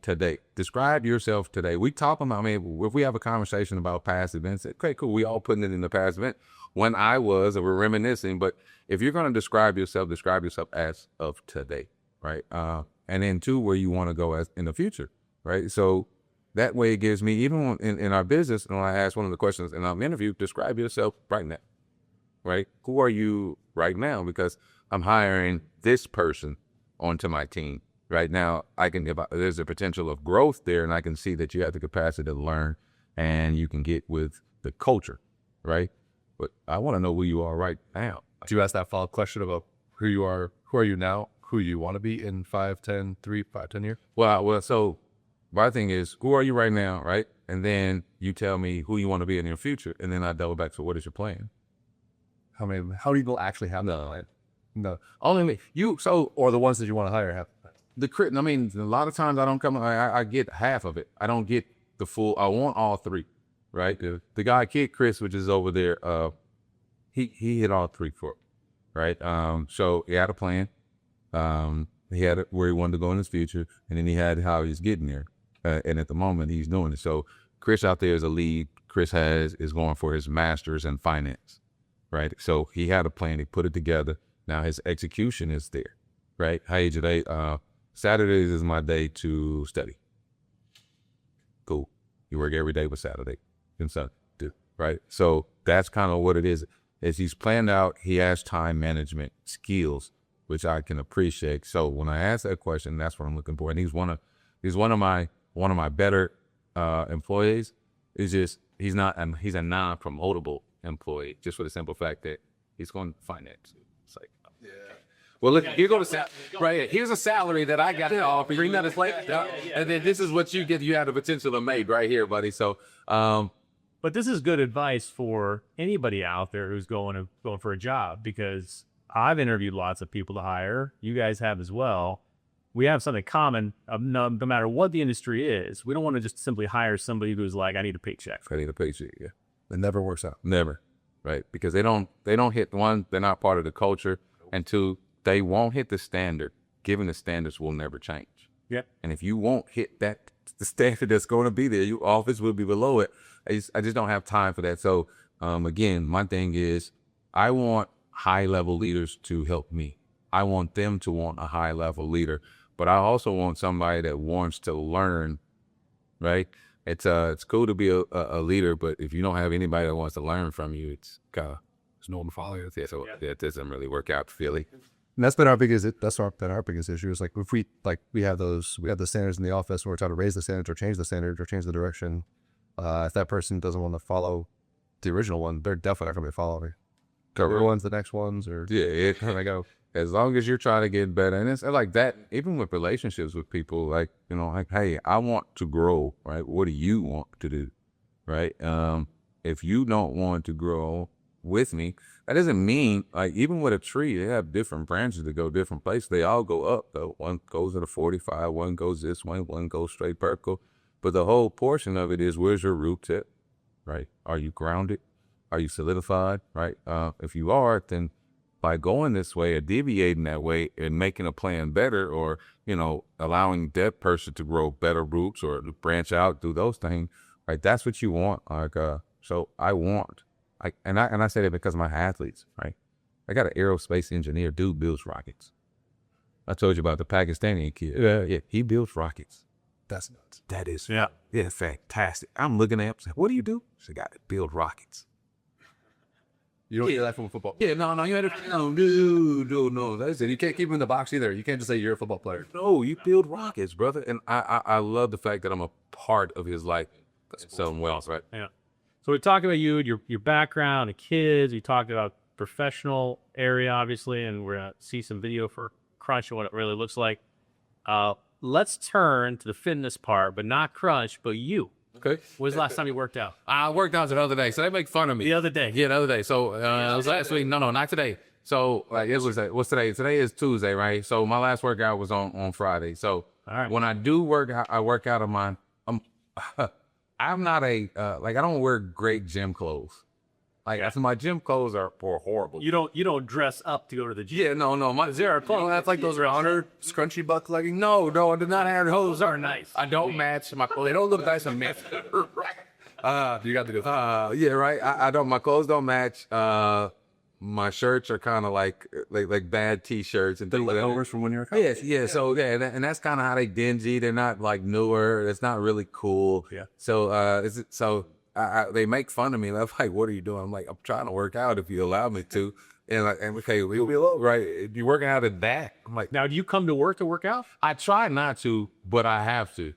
Speaker 3: Today. Describe yourself today. We talk about, if we have a conversation about past events, okay, cool. We all putting it in the past event. When I was, or we're reminiscing, but if you're going to describe yourself as of today, right? And then two, where you want to go as in the future, right? So that way it gives me, even in our business, and I asked one of the questions in our interview, describe yourself right now, right? Who are you right now? Because I'm hiring this person onto my team right now. There's a potential of growth there, and I can see that you have the capacity to learn, and you can get with the culture, right? But I want to know who you are right now.
Speaker 2: Do you ask that follow-up question about who you are you now, who you want to be in 5, 10 years?
Speaker 3: Well, so my thing is, who are you right now, right? And then you tell me who you want to be in your future, and then I double back to what is your plan?
Speaker 2: How many people actually have that plan? No.
Speaker 3: Only you. So,
Speaker 2: or the ones that you want to hire have.
Speaker 3: a lot of times I don't come. I get half of it. I don't get the full. I want all three, right? The guy, Kid Chris, which is over there, he hit all three for it, right? So he had a plan. He had where he wanted to go in his future, and then he had how he's getting there. And at the moment, he's doing it. So Chris out there is a lead. Chris is going for his master's in finance, right? So he had a plan. He put it together. Now his execution is there, right? Hey, Jadae, Saturdays is my day to study. Cool. You work every day but Saturday and Sunday, right? So that's kind of what it is. is he's planned out. He has time management skills, which I can appreciate. So when I ask that question, that's what I'm looking for. And he's one of my better employees. It's just he's a non-promotable employee, just for the simple fact that he's going to finance. It's like, well, look, here goes right here. Here's a salary that I got to offer. Bring that as late, and then this is what you get. You have the potential to make right here, buddy. So,
Speaker 1: but this is good advice for anybody out there who's going for a job, because I've interviewed lots of people to hire. You guys have as well. We have something common. No matter what the industry is, we don't want to just simply hire somebody who's like, I need a paycheck.
Speaker 3: I need a paycheck. Yeah,
Speaker 2: It never works out.
Speaker 3: never, right? Because they don't hit one. They're not part of the culture, and two, they won't hit the standard. Given the standards will never change.
Speaker 1: Yeah.
Speaker 3: And if you won't hit the standard that's going to be there, your office will be below it. I just don't have time for that. So, again, my thing is I want high-level leaders to help me. I want them to want a high-level leader, but I also want somebody that wants to learn, right? It's cool to be a leader, but if you don't have anybody that wants to learn from you, it's no one to follow you. Yeah, so it doesn't really work out, Philly.
Speaker 2: And that's been our biggest issue is like if we have the standards in the office and we're trying to raise the standards or change the standards or change the direction. If that person doesn't want to follow the original one, they're definitely not going to be following. Cover ones, the next ones, or I go.
Speaker 3: As long as you're trying to get better, and it's like that, even with relationships with people, like, hey, I want to grow, right? What do you want to do, right? If you don't want to grow with me, that doesn't mean, like, even with a tree, they have different branches that go different places. They all go up, though. One goes at a 45, one goes this way, one goes straight vertical. But the whole portion of it is, where's your roots at, right? Are you grounded? Are you solidified, right? If you are, then by going this way or deviating that way and making a plan better, or, allowing that person to grow better roots or to branch out, do those things, right? That's what you want. Like, so I say that because of my athletes, right? I got an aerospace engineer, dude builds rockets. I told you about the Pakistani kid. Yeah, he builds rockets.
Speaker 2: That's nuts.
Speaker 3: That is, fantastic. I'm looking at him, saying, what do you do? I got to build rockets.
Speaker 2: You don't hear that from a football.
Speaker 3: Yeah, no, you had to, no.
Speaker 2: That's it. You can't keep him in the box either. You can't just say you're a football player.
Speaker 3: No, you build rockets, brother. And I love the fact that I'm a part of his life. Something else, right?
Speaker 1: Yeah. So we talked about you, your background, the kids. We talked about professional area, obviously, and we're gonna see some video for Crunch and what it really looks like. Let's turn to the fitness part, but not Crunch, but you.
Speaker 3: Okay.
Speaker 1: When was the last time you worked out?
Speaker 3: I worked out the other day, so they make fun of me.
Speaker 1: The other day.
Speaker 3: Yeah, the other day. So it was last week. No, not today. So like, it was what's today? Today is Tuesday, right? So my last workout was on Friday. So
Speaker 1: all right.
Speaker 3: When I do work out, I work out of mine. I'm not I don't wear great gym clothes. Like, my gym clothes are horrible.
Speaker 1: You don't dress up to go to the gym.
Speaker 3: Yeah, no, my zero clothes. That's like those are Hunter scrunchy buck leggings. No, I do not have those.
Speaker 1: Those are nice.
Speaker 3: I don't match my clothes. They don't look nice on me.
Speaker 2: You got to do.
Speaker 3: Yeah, right. I don't. My clothes don't match. My shirts are kind of like bad T-shirts and things like
Speaker 2: leftovers from when you were in college.
Speaker 3: Yeah. So and that's kind of how they dingy. They're not like newer. It's not really cool.
Speaker 1: Yeah.
Speaker 3: So they make fun of me. They're like, "What are you doing?" I'm like, "I'm trying to work out if you allow me to." And okay, we'll be alone, right? You working out at that? I'm like,
Speaker 1: now, do you come to work out?
Speaker 3: I try not to, but I have to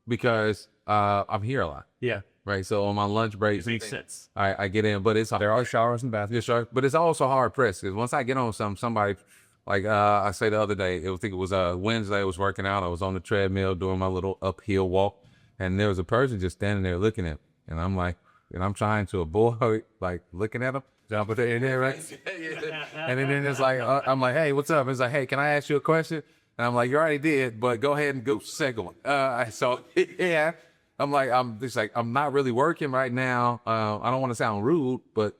Speaker 3: because I'm here a lot.
Speaker 1: Yeah.
Speaker 3: Right. So on my lunch breaks,
Speaker 1: Makes sense.
Speaker 3: I get in, but
Speaker 2: There are showers and bathrooms.
Speaker 3: but it's also hard pressed because once I get on somebody, like I say the other day, I think it was Wednesday, I was working out. I was on the treadmill doing my little uphill walk, and there was a person just standing there looking at me. And I'm like, I'm trying to avoid like looking at him. Jump in there, right? And then it's like, I'm like, hey, what's up? It's like, hey, can I ask you a question? And I'm like, you already did, but go ahead and go second one. So yeah, I'm not really working right now. I don't want to sound rude, but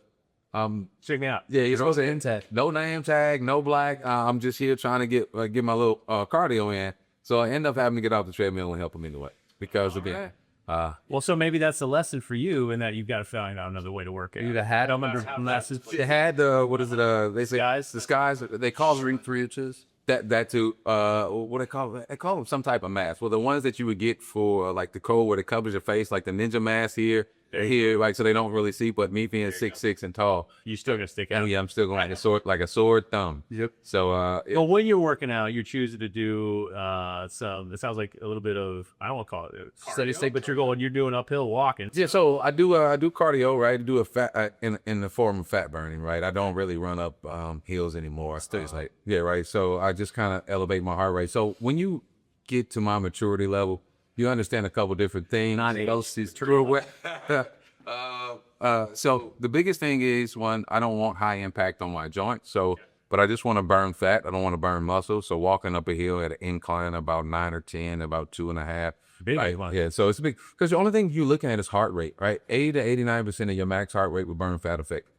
Speaker 1: check me out.
Speaker 3: yeah, you're supposed to name tag. No name tag, no black. I'm just here trying to get my little cardio in. So I end up having to get off the treadmill and help him anyway because of it.
Speaker 1: Well, so maybe that's the lesson for you, in that you've got to find out another way to work out.
Speaker 2: The hat.
Speaker 1: Unless
Speaker 3: It had what is it? They say disguise. They call them 3 inches. That too. What they call it? They call them some type of mask. Well, the ones that you would get for like the cold, where it covers your face, like the ninja mask here, here, like, so they don't really see. But me being 6'6" and tall,
Speaker 1: You still gonna stick out.
Speaker 3: and yeah, I'm still going like a sword thumb.
Speaker 2: Yep.
Speaker 3: So
Speaker 1: Well, when you're working out, you're choosing to do some. It sounds like a little bit of, I don't want to call it steady state, but you're doing uphill walking.
Speaker 3: yeah, so I do cardio, right? I do a fat in the form of fat burning, right? I don't really run up hills anymore. It's like, yeah, right. So I just kind of elevate my heart rate. So when you get to my maturity level, you understand a couple different things. So the biggest thing is, one, I don't want high impact on my joints. So, but I just want to burn fat. I don't want to burn muscle. So walking up a hill at an incline about 9 or 10, about 2.5.
Speaker 1: Big
Speaker 3: Right.
Speaker 1: one.
Speaker 3: Yeah, so it's big because the only thing you're looking at is heart rate, right? 80 to 89% of your max heart rate will burn fat effectively.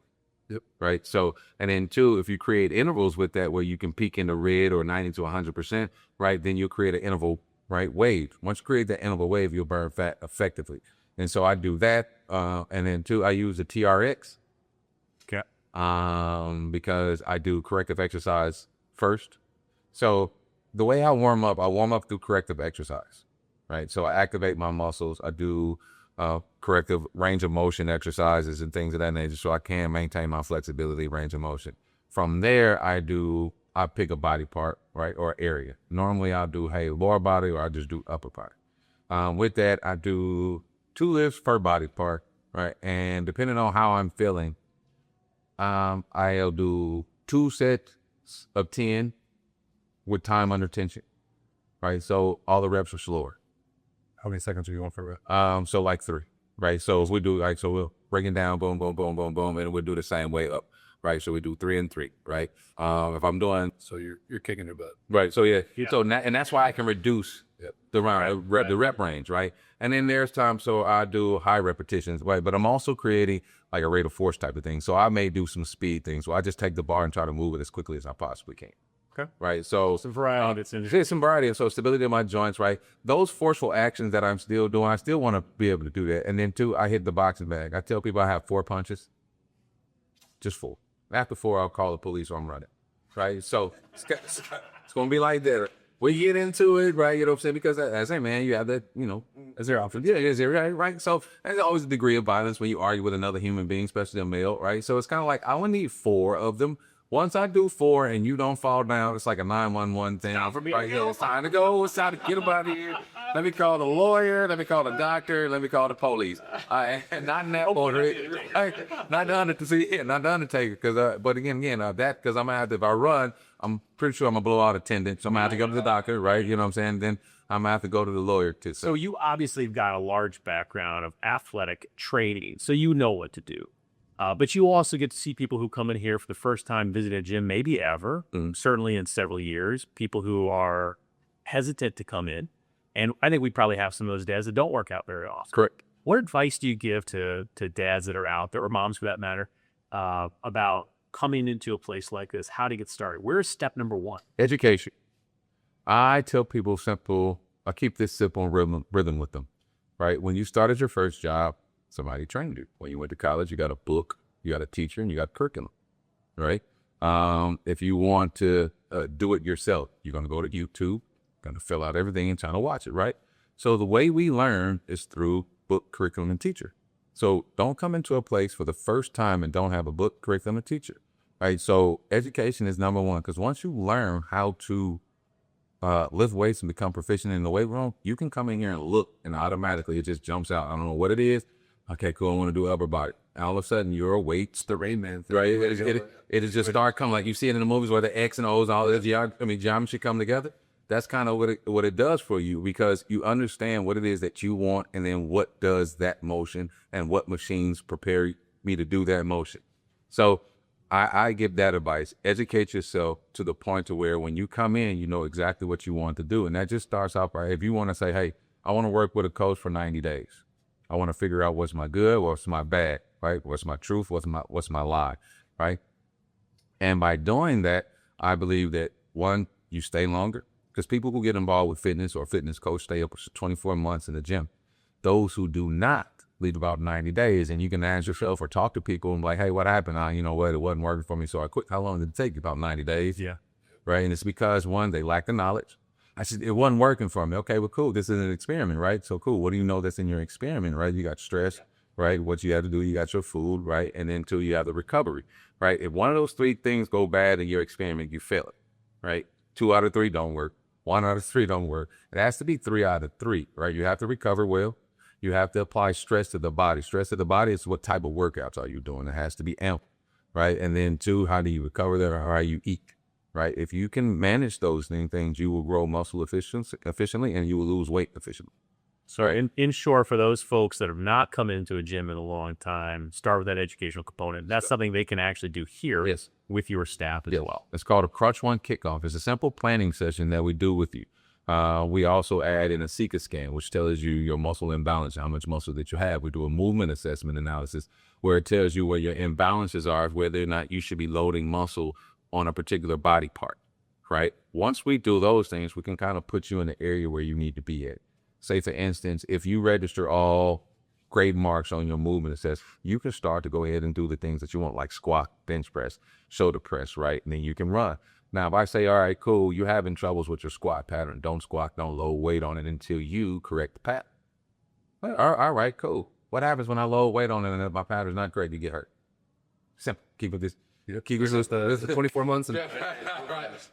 Speaker 2: Yep.
Speaker 3: Right. So, and then two, if you create intervals with that where you can peak in the red or 90 to 100%, right, then you'll create an interval, right, wave. Once you create that interval wave, you'll burn fat effectively. And so I do that. And then two, I use the TRX.
Speaker 1: Okay.
Speaker 3: Because I do corrective exercise first. So the way I warm up through corrective exercise, right? So I activate my muscles. I do corrective range of motion exercises and things of that nature so I can maintain my flexibility, range of motion. From there, I pick a body part, right, or area. Normally I'll do, lower body, or I just do upper body. With that, I do 2 lifts per body part, right? And depending on how I'm feeling, I'll do 2 sets of 10 with time under tension, right? So all the reps are slower.
Speaker 2: How many seconds are you going for?
Speaker 3: So like 3, right? So if we do so we'll break it down, boom, boom, boom, boom, boom, and we'll do the same way up, right? So we do 3 and 3, right? If I'm doing,
Speaker 2: So you're kicking your butt.
Speaker 3: right, so yeah. So and that's why I can reduce the rep range, right? And then there's times so I do high repetitions, right? But I'm also creating like a rate of force type of thing. So I may do some speed things. So I just take the bar and try to move it as quickly as I possibly can.
Speaker 1: Okay.
Speaker 3: Right. So
Speaker 1: Some variety.
Speaker 3: there's some variety. So stability of my joints, right? Those forceful actions that I'm still doing, I still want to be able to do that. And then two, I hit the boxing bag. I tell people I have 4 punches. Just 4. After 4, I'll call the police or I'm running. Right. So it's going to be like that. We get into it, right? You know what I'm saying? Because I say, man, you have that,
Speaker 1: Is there options?
Speaker 3: yeah, is it right? So there's always a degree of violence when you argue with another human being, especially a male, right? So it's kind of like I only need 4 of them. Once I do 4 and you don't fall down, it's like a 911 thing.
Speaker 1: Time for me
Speaker 3: right
Speaker 1: to
Speaker 3: here.
Speaker 1: go.
Speaker 3: It's time to go. It's time to get up out of here. Let me call the lawyer. Let me call the doctor. Let me call the police. And not in that order. Not the Undertaker. Not the Undertaker. Because, but again, because I'm gonna have to. If I run, I'm pretty sure I'm gonna blow out attendance. So I'm gonna have to go to the doctor, right? You know what I'm saying? Then I'm gonna have to go to the lawyer too.
Speaker 1: So you obviously have got a large background of athletic training, so you know what to do. But you also get to see people who come in here for the first time, visit a gym, maybe ever, certainly in several years, people who are hesitant to come in. And I think we probably have some of those dads that don't work out very often.
Speaker 3: Correct.
Speaker 1: What advice do you give to dads that are out there, or moms for that matter, about coming into a place like this, how to get started? Where's step number 1?
Speaker 3: Education. I tell people simple. I keep this simple rhythm with them, right? When you started your first job, somebody trained you. When you went to college, you got a book, you got a teacher, and you got curriculum, right? If you want to do it yourself, you're going to go to YouTube, going to fill out everything and try to watch it, right? So the way we learn is through book, curriculum, and teacher. So don't come into a place for the first time and don't have a book, curriculum, and teacher, right? So education is number 1, because once you learn how to lift weights and become proficient in the weight room, you can come in here and look, and automatically it just jumps out. I don't know what it is. Okay, cool. I want to do upper body. All of a sudden, you're a weight.
Speaker 2: The Rain Man thing.
Speaker 3: Right? It just start coming like you see it in the movies where the X and O's, all the geometry come together. That's kind of what it does for you, because you understand what it is that you want, and then what does that motion and what machines prepare me to do that motion. So I give that advice. Educate yourself to the point to where when you come in, you know exactly what you want to do. And that just starts out by, if you want to say, hey, I want to work with a coach for 90 days. I want to figure out what's my good, what's my bad, right? What's my truth, what's my lie, right? And by doing that, I believe that 1, you stay longer, because people who get involved with fitness or fitness coach stay up to 24 months in the gym. Those who do not leave about 90 days, and you can ask yourself or talk to people and be like, hey, what happened? It wasn't working for me, so I quit. How long did it take? About 90 days.
Speaker 1: Yeah.
Speaker 3: Right. And it's because 1, they lack the knowledge. I said, it wasn't working for me. Okay, well, cool. This is an experiment, right? So cool. What do you know that's in your experiment, right? You got stress, right? What you have to do, you got your food, right? And then two, you have the recovery, right? If one of those three things go bad in your experiment, you fail it, right? 2 out of 3 don't work. 1 out of 3 don't work. It has to be 3 out of 3, right? You have to recover well. You have to apply stress to the body. Stress to the body is what type of workouts are you doing? It has to be ample, right? And then two, how do you recover that, or how you eat, right? If you can manage those things, you will grow muscle efficiently and you will lose weight efficiently.
Speaker 1: So in short, for those folks that have not come into a gym in a long time, start with that educational component. That's something they can actually do here with your staff as well.
Speaker 3: It's called a Crunch 1 kickoff. It's a simple planning session that we do with you. We also add in a Seeker scan, which tells you your muscle imbalance, how much muscle that you have. We do a movement assessment analysis where it tells you where your imbalances are, whether or not you should be loading muscle on a particular body part, right? Once we do those things, we can kind of put you in the area where you need to be at. Say, for instance, if you register all grade marks on your movement assessment, you can start to go ahead and do the things that you want, like squat, bench press, shoulder press, right? And then you can run. Now, if I say, all right, cool, you're having troubles with your squat pattern, don't squat, don't load weight on it until you correct the pattern. Well, all right, cool. What happens when I load weight on it and my pattern's not correct? You get hurt. Simple. Keep it this.
Speaker 2: Keep this 24 months. And
Speaker 3: all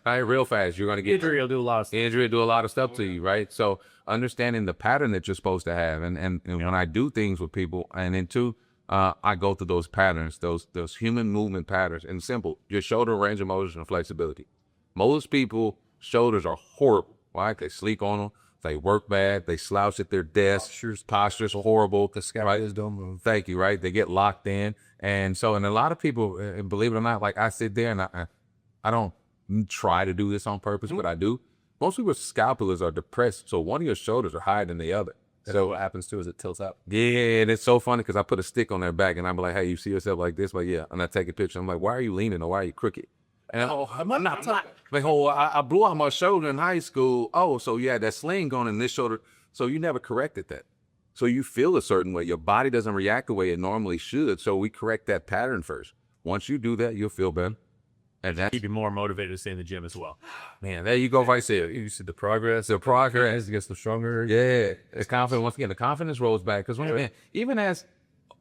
Speaker 3: right, real fast. You're going to get
Speaker 1: Injury will do a lot of stuff.
Speaker 3: Injury will do a lot of stuff to you, right? So understanding the pattern that you're supposed to have. And when I do things with people, and then two, I go through those patterns, those human movement patterns. And simple, your shoulder range of motion and flexibility. Most people, shoulders are horrible, right? They sleep on them. They work bad. They slouch at their desk. Posture's horrible.
Speaker 2: the scapulas don't move.
Speaker 3: Thank you, right? They get locked in. And so, and a lot of people, believe it or not, like I sit there and I don't try to do this on purpose, but I do. Most people's scapulas are depressed. So one of your shoulders are higher than the other.
Speaker 2: So what happens too is it tilts up.
Speaker 3: Yeah, and it's so funny because I put a stick on their back and I'm like, hey, you see yourself like this? Like, yeah. And I take a picture. I'm like, why are you leaning or why are you crooked? And I'm not like, oh, I blew out my shoulder in high school. Oh, so you had that sling going in this shoulder. So you never corrected that. So you feel a certain way. Your body doesn't react the way it normally should. So we correct that pattern first. Once you do that, you'll feel better. And that's,
Speaker 1: Keep you more motivated to stay in the gym as well.
Speaker 3: man, there you go right there.
Speaker 2: You see the progress.
Speaker 3: The progress.
Speaker 2: As it gets stronger.
Speaker 3: Yeah. It's confident. Once again, the confidence rolls back. Because man, even as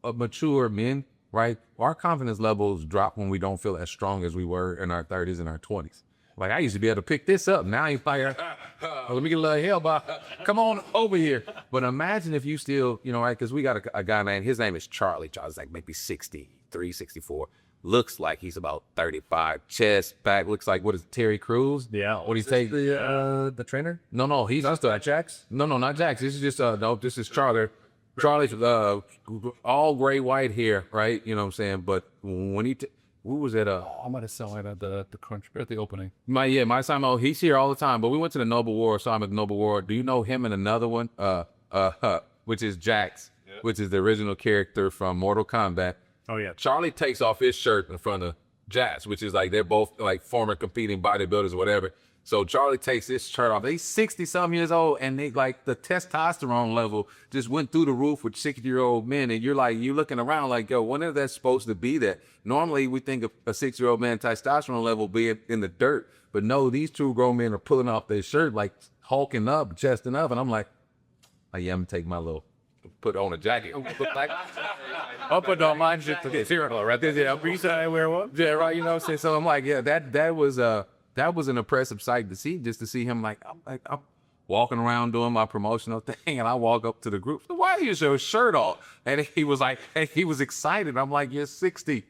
Speaker 3: mature men, right, our confidence levels drop when we don't feel as strong as we were in our 30s and our 20s. Like, I used to be able to pick this up. Now you're like, let me get a little help. Come on over here. But imagine if you still, you know, right, because we got a guy named, his name is Charlie. Charlie's like maybe 63, 64. Looks like he's about 35. Chest, back, looks like, what is it, Terry Crews?
Speaker 1: Yeah.
Speaker 3: What do you say?
Speaker 2: The trainer?
Speaker 3: No, he's not
Speaker 2: Jax?
Speaker 3: No, not Jax. This is just, no, this is Charlie. Charlie's all gray white hair, right? You know what I'm saying? But when he, who was at
Speaker 2: I might have saw it at the Crunch at the opening.
Speaker 3: my son, oh, he's here all the time. But we went to the Noble War, saw him at the Noble War. Do you know him and another one? Which is Jax, which is the original character from Mortal Kombat.
Speaker 1: Oh, yeah.
Speaker 3: Charlie takes off his shirt in front of Jax, which is like they're both like former competing bodybuilders or whatever. So Charlie takes his shirt off. He's 60-some years old, and they like the testosterone level just went through the roof with 60-year-old men. And you're looking around like, yo, when is that supposed to be that? Normally we think of a 6-year-old man testosterone level being in the dirt, but no, these two grown men are pulling off their shirt, like hulking up, chesting up, and I'm like, yeah, I'm gonna take my little, put on a jacket. I'll put on my shit to this here, right there. Yeah, wear one. Yeah, right. You know what I'm saying? So I'm like, yeah, that was an impressive sight to see, just to see him I'm walking around doing my promotional thing, and I walk up to the group. Why is your shirt off? And he was like, he was excited. I'm like, you're 60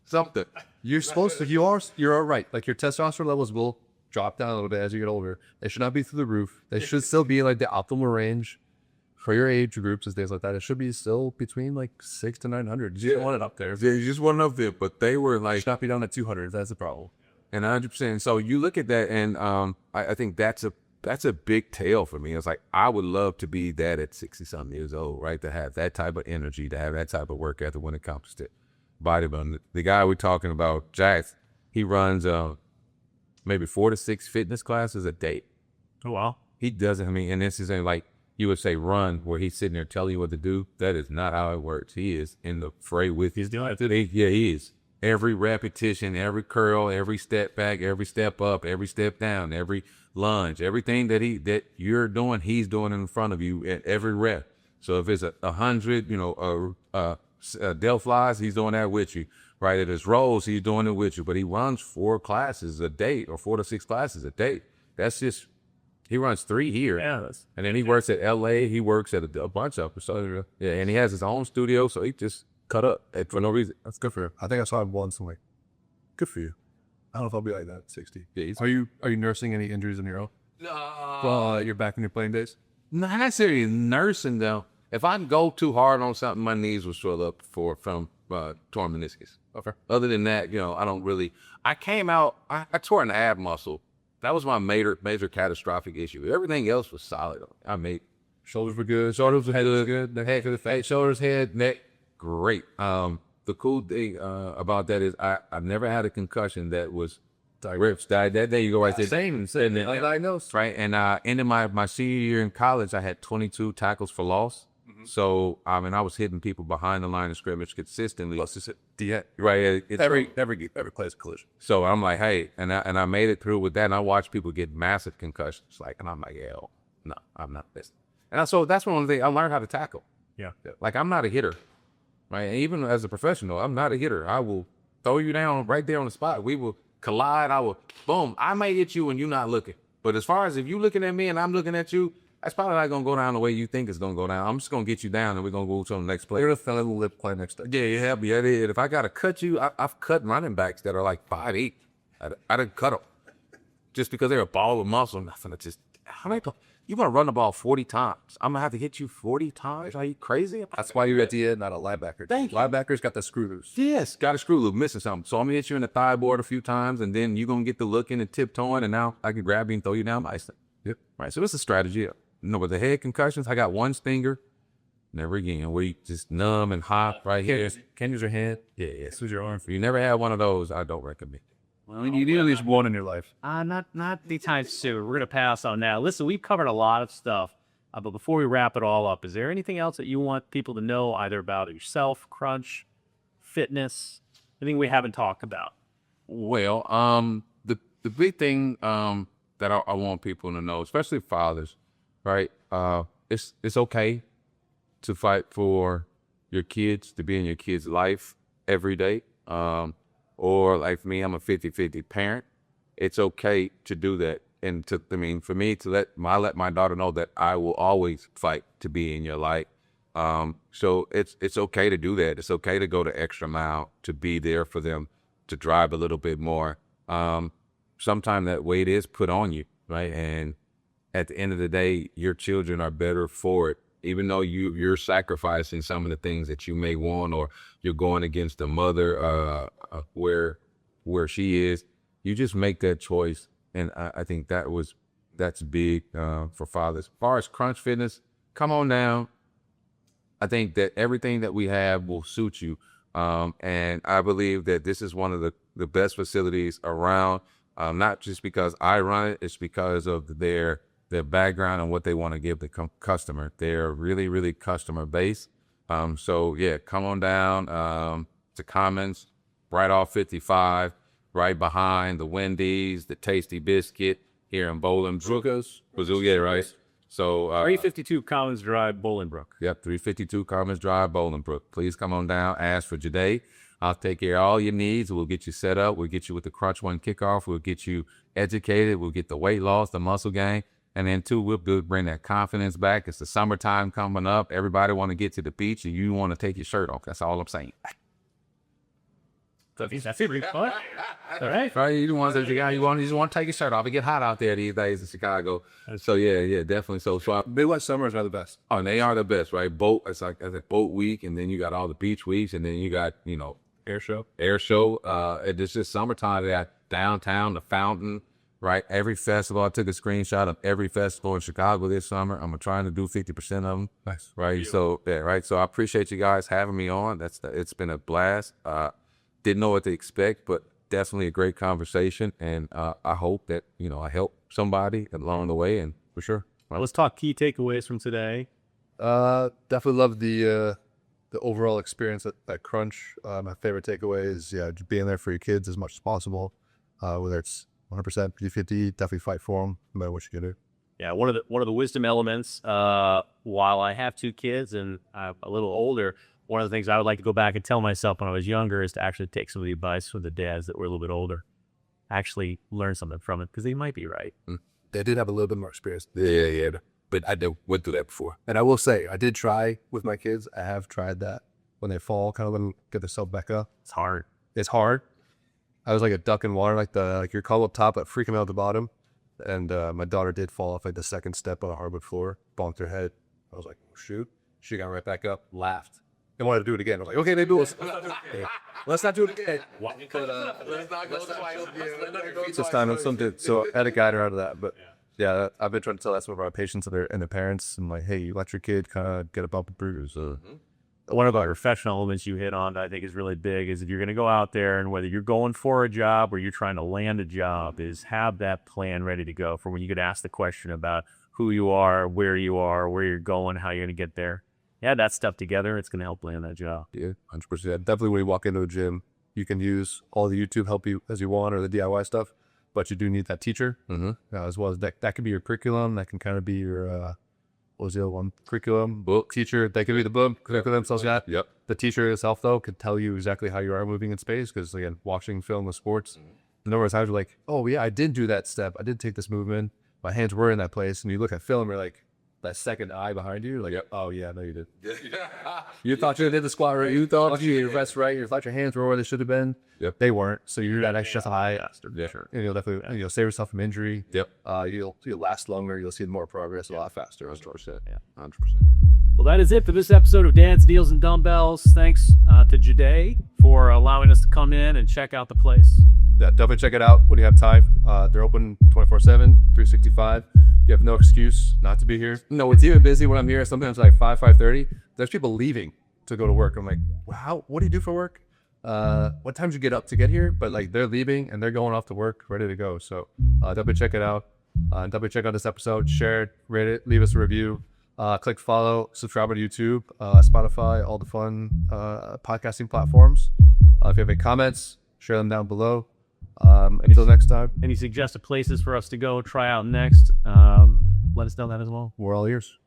Speaker 3: something.
Speaker 2: You're supposed to. You're all right. Like your testosterone levels will drop down a little bit as you get older. They should not be through the roof. They should still be like the optimal range for your age groups and things like that. It should be still between like 600 to 900. You don't want it up there.
Speaker 3: Yeah, you just want it up there, but they were like,
Speaker 2: It should not be down at 200. That's the problem.
Speaker 3: And 100%. So you look at that, and I think that's a big tale for me. It's like, I would love to be that at 60-something years old, right? To have that type of energy, to have that type of work ethic when it comes to bodybuilding. The guy we're talking about, Jax, he runs maybe 4 to 6 fitness classes a day.
Speaker 1: Oh, wow.
Speaker 3: He doesn't, and this isn't like you would say run, where he's sitting there telling you what to do. That is not how it works. He is in the fray with you.
Speaker 1: He's doing it.
Speaker 3: Yeah, he is. Every repetition, every curl, every step back, every step up, every step down, every lunge, everything that you're doing, he's doing in front of you at every rep. So if it's 100, delphi, he's doing that with you, right? If it's rows, he's doing it with you. But he runs 4 classes a day or 4 to 6 classes a day. That's just, he runs 3 here.
Speaker 1: Yeah,
Speaker 3: And then he works at LA. He works at a bunch of them. So, yeah, and he has his own studio. So he just cut up for no reason.
Speaker 2: That's good for him. I think I saw him once. I'm like, good for you. I don't know if I'll be like that at 60.
Speaker 3: Yeah,
Speaker 2: Are you nursing any injuries on your own? Well, you're back in your playing days?
Speaker 3: Not necessarily nursing, though. If I go too hard on something, my knees will swell up from torn meniscus.
Speaker 2: Okay.
Speaker 3: Other than that, I don't really. I came out. I tore an ab muscle. That was my major catastrophic issue. Everything else was solid. I made
Speaker 2: Shoulders were good. Shoulders were good.
Speaker 3: head, shoulders, head, neck, great. The cool thing about that is I've never had a concussion that was rips. That day you go right there.
Speaker 2: Same. Diagnosed.
Speaker 3: Right, and ended my senior year in college, I had 22 tackles for loss. So I was hitting people behind the line of scrimmage consistently.
Speaker 2: Yeah.
Speaker 3: Right,
Speaker 2: Every play's a collision.
Speaker 3: So I'm like, hey, and I made it through with that, and I watched people get massive concussions, and I'm like, hell, no, I'm not this. And so that's one of the things I learned how to tackle.
Speaker 2: Yeah.
Speaker 3: Like, I'm not a hitter, right? And even as a professional, I'm not a hitter. I will throw you down right there on the spot. We will collide. I will, boom. I may hit you when you're not looking. But as far as if you looking at me and I'm looking at you, that's probably not going to go down the way you think it's going to go down. I'm just going to get you down and we're going to go to the next play.
Speaker 2: You're going to lip play next time.
Speaker 3: Yeah, you have me. I did. If I got to cut you, I've cut running backs that are like 5'8". I didn't cut them. Just because they're a ball of muscle. Nothing to just, you want to run the ball 40 times. I'm going to have to hit you 40 times? Are you crazy?
Speaker 2: That's why you're at the end, not a linebacker.
Speaker 3: Thank you.
Speaker 2: Linebackers got the screw loose.
Speaker 3: Yes, got a screw loop, missing something. So I'm going to hit you in the thigh board a few times, and then you're going to get the looking and tiptoeing, and now I can grab you and throw you down my thing. Yep. Right, so it's a strategy. With the head concussions, I got one stinger. Never again. We just numb and hop right here.
Speaker 2: Can't use your hand.
Speaker 3: Yeah.
Speaker 2: Use your arm.
Speaker 3: If you never had one of those, I don't recommend.
Speaker 2: Well, you need at least one in your life.
Speaker 1: Not anytime soon. We're gonna pass on that. Listen, we've covered a lot of stuff, but before we wrap it all up, is there anything else that you want people to know, either about yourself, Crunch, fitness, anything we haven't talked about?
Speaker 3: Well, the big thing that I want people to know, especially fathers, right? It's okay to fight for your kids, to be in your kids' life every day. Or like me, I'm a 50-50 parent. It's okay to do that. And for me to let my daughter know that I will always fight to be in your life. So it's okay to do that. It's okay to go the extra mile, to be there for them, to drive a little bit more. Sometimes that weight is put on you, right? And at the end of the day, your children are better for it. Even though you're sacrificing some of the things that you may want, or you're going against the mother where she is, you just make that choice. And I think that's big for fathers. As far as Crunch Fitness, come on down. I think that everything that we have will suit you. And I believe that this is one of the best facilities around, not just because I run it, it's because of their background and what they want to give the customer. They're really, really customer based. So yeah, come on down to Commons, right off 55, right behind the Wendy's, the Tasty Biscuit here in Bolingbrook. Yeah, right. So
Speaker 1: 352 Commons Drive, Bolingbrook.
Speaker 3: Yep, 352 Commons Drive, Bolingbrook. Please come on down, ask for Jadae. I'll take care of all your needs. We'll get you set up. We'll get you with the Crunch One kickoff. We'll get you educated. We'll get the weight loss, the muscle gain. And then two, we'll bring that confidence back. It's the summertime coming up. Everybody want to get to the beach, and you want to take your shirt off. That's all I'm saying.
Speaker 1: That's it, fun. All right.
Speaker 3: Right, you the ones that you just want to take your shirt off. It get hot out there these days in Chicago. So yeah, definitely. So
Speaker 2: Midwest summers are the best.
Speaker 3: Oh, and they are the best, right? It's like boat week, and then you got all the beach weeks, and then you got
Speaker 2: Air show.
Speaker 3: It's just summertime. They got downtown, the fountain. Right, every festival. I took a screenshot of every festival in Chicago this summer. I'm trying to do 50% of them.
Speaker 2: Nice,
Speaker 3: right? So yeah, right. So I appreciate you guys having me on. It's been a blast. Didn't know what to expect, but definitely a great conversation. And I hope that I help somebody along the way. And for sure.
Speaker 1: Well, let's talk key takeaways from today.
Speaker 2: Definitely love the overall experience at Crunch. My favorite takeaway is just being there for your kids as much as possible. Whether it's 100%, 50-50, definitely fight for them, no matter what you can do.
Speaker 1: Yeah, one of the wisdom elements, while I have 2 kids and I'm a little older, one of the things I would like to go back and tell myself when I was younger is to actually take some of the advice from the dads that were a little bit older. Actually learn something from it because they might be right.
Speaker 4: They did have a little bit more experience.
Speaker 5: Yeah. But I went through that before.
Speaker 4: And I will say, I did try with my kids.
Speaker 2: I have tried that when they fall, kind of let them get themselves back up.
Speaker 1: It's hard.
Speaker 2: It's hard. I was like a duck in water, like you're called up top, but freaking out at the bottom. And my daughter did fall off like the second step on a hardwood floor, bonked her head. I was like, oh, shoot. She got right back up, laughed, and wanted to do it again. I was like, okay, maybe let's not do it again.
Speaker 5: Let's not go twice.
Speaker 2: This time, so I had to guide her out of that. But yeah, I've been trying to tell that some of our patients and their parents. I'm like, hey, you let your kid kind of get a bump and bruise.
Speaker 1: One of the professional elements you hit on that I think is really big is if you're going to go out there and whether you're going for a job or you're trying to land a job is have that plan ready to go for when you get asked the question about who you are, where you're going, how you're going to get there. Yeah, that stuff together, it's going to help land that job.
Speaker 2: Yeah, 100%. Definitely when you walk into a gym, you can use all the YouTube help you as you want or the DIY stuff, but you do need that teacher as well as that could be your curriculum. That can kind of be your, what was the other one? Curriculum, book, teacher. That could be the book, curriculum, stuff like that.
Speaker 5: Yep.
Speaker 2: The teacher itself, though, could tell you exactly how you are moving in space because, again, watching film with sports, the number of times you're like, oh, yeah, I did do that step. I did take this movement. My hands were in that place. And you look at film, you're like, that second eye behind you, like, oh, yeah, no, you did. You thought you did the squat right. You thought you did your rest right. You thought your hands were where they should have been.
Speaker 5: Yep.
Speaker 2: They weren't. So you're that extra high.
Speaker 5: Yeah.
Speaker 2: And you'll definitely save yourself from injury.
Speaker 5: Yep.
Speaker 2: You'll last longer. You'll see more progress a lot faster.
Speaker 5: 100%.
Speaker 1: Yeah.
Speaker 5: 100%.
Speaker 1: Well, that is it for this episode of Dads, Deals, and Dumbbells. Thanks to Jadae for allowing us to come in and check out the place.
Speaker 2: Yeah, definitely check it out when you have time. They're open 24/7, 365. You have no excuse not to be here. No, it's even busy when I'm here. Sometimes like 5:30. There's people leaving to go to work. I'm like, wow, what do you do for work? What time do you get up to get here? But like they're leaving and they're going off to work, ready to go. So definitely check it out. Definitely check out this episode. Share it, rate it, leave us a review. Click follow, subscribe to YouTube, Spotify, all the fun podcasting platforms. If you have any comments, share them down below. Until next time,
Speaker 1: Any suggested places for us to go try out next? Let us know that as well.
Speaker 2: we're all ears.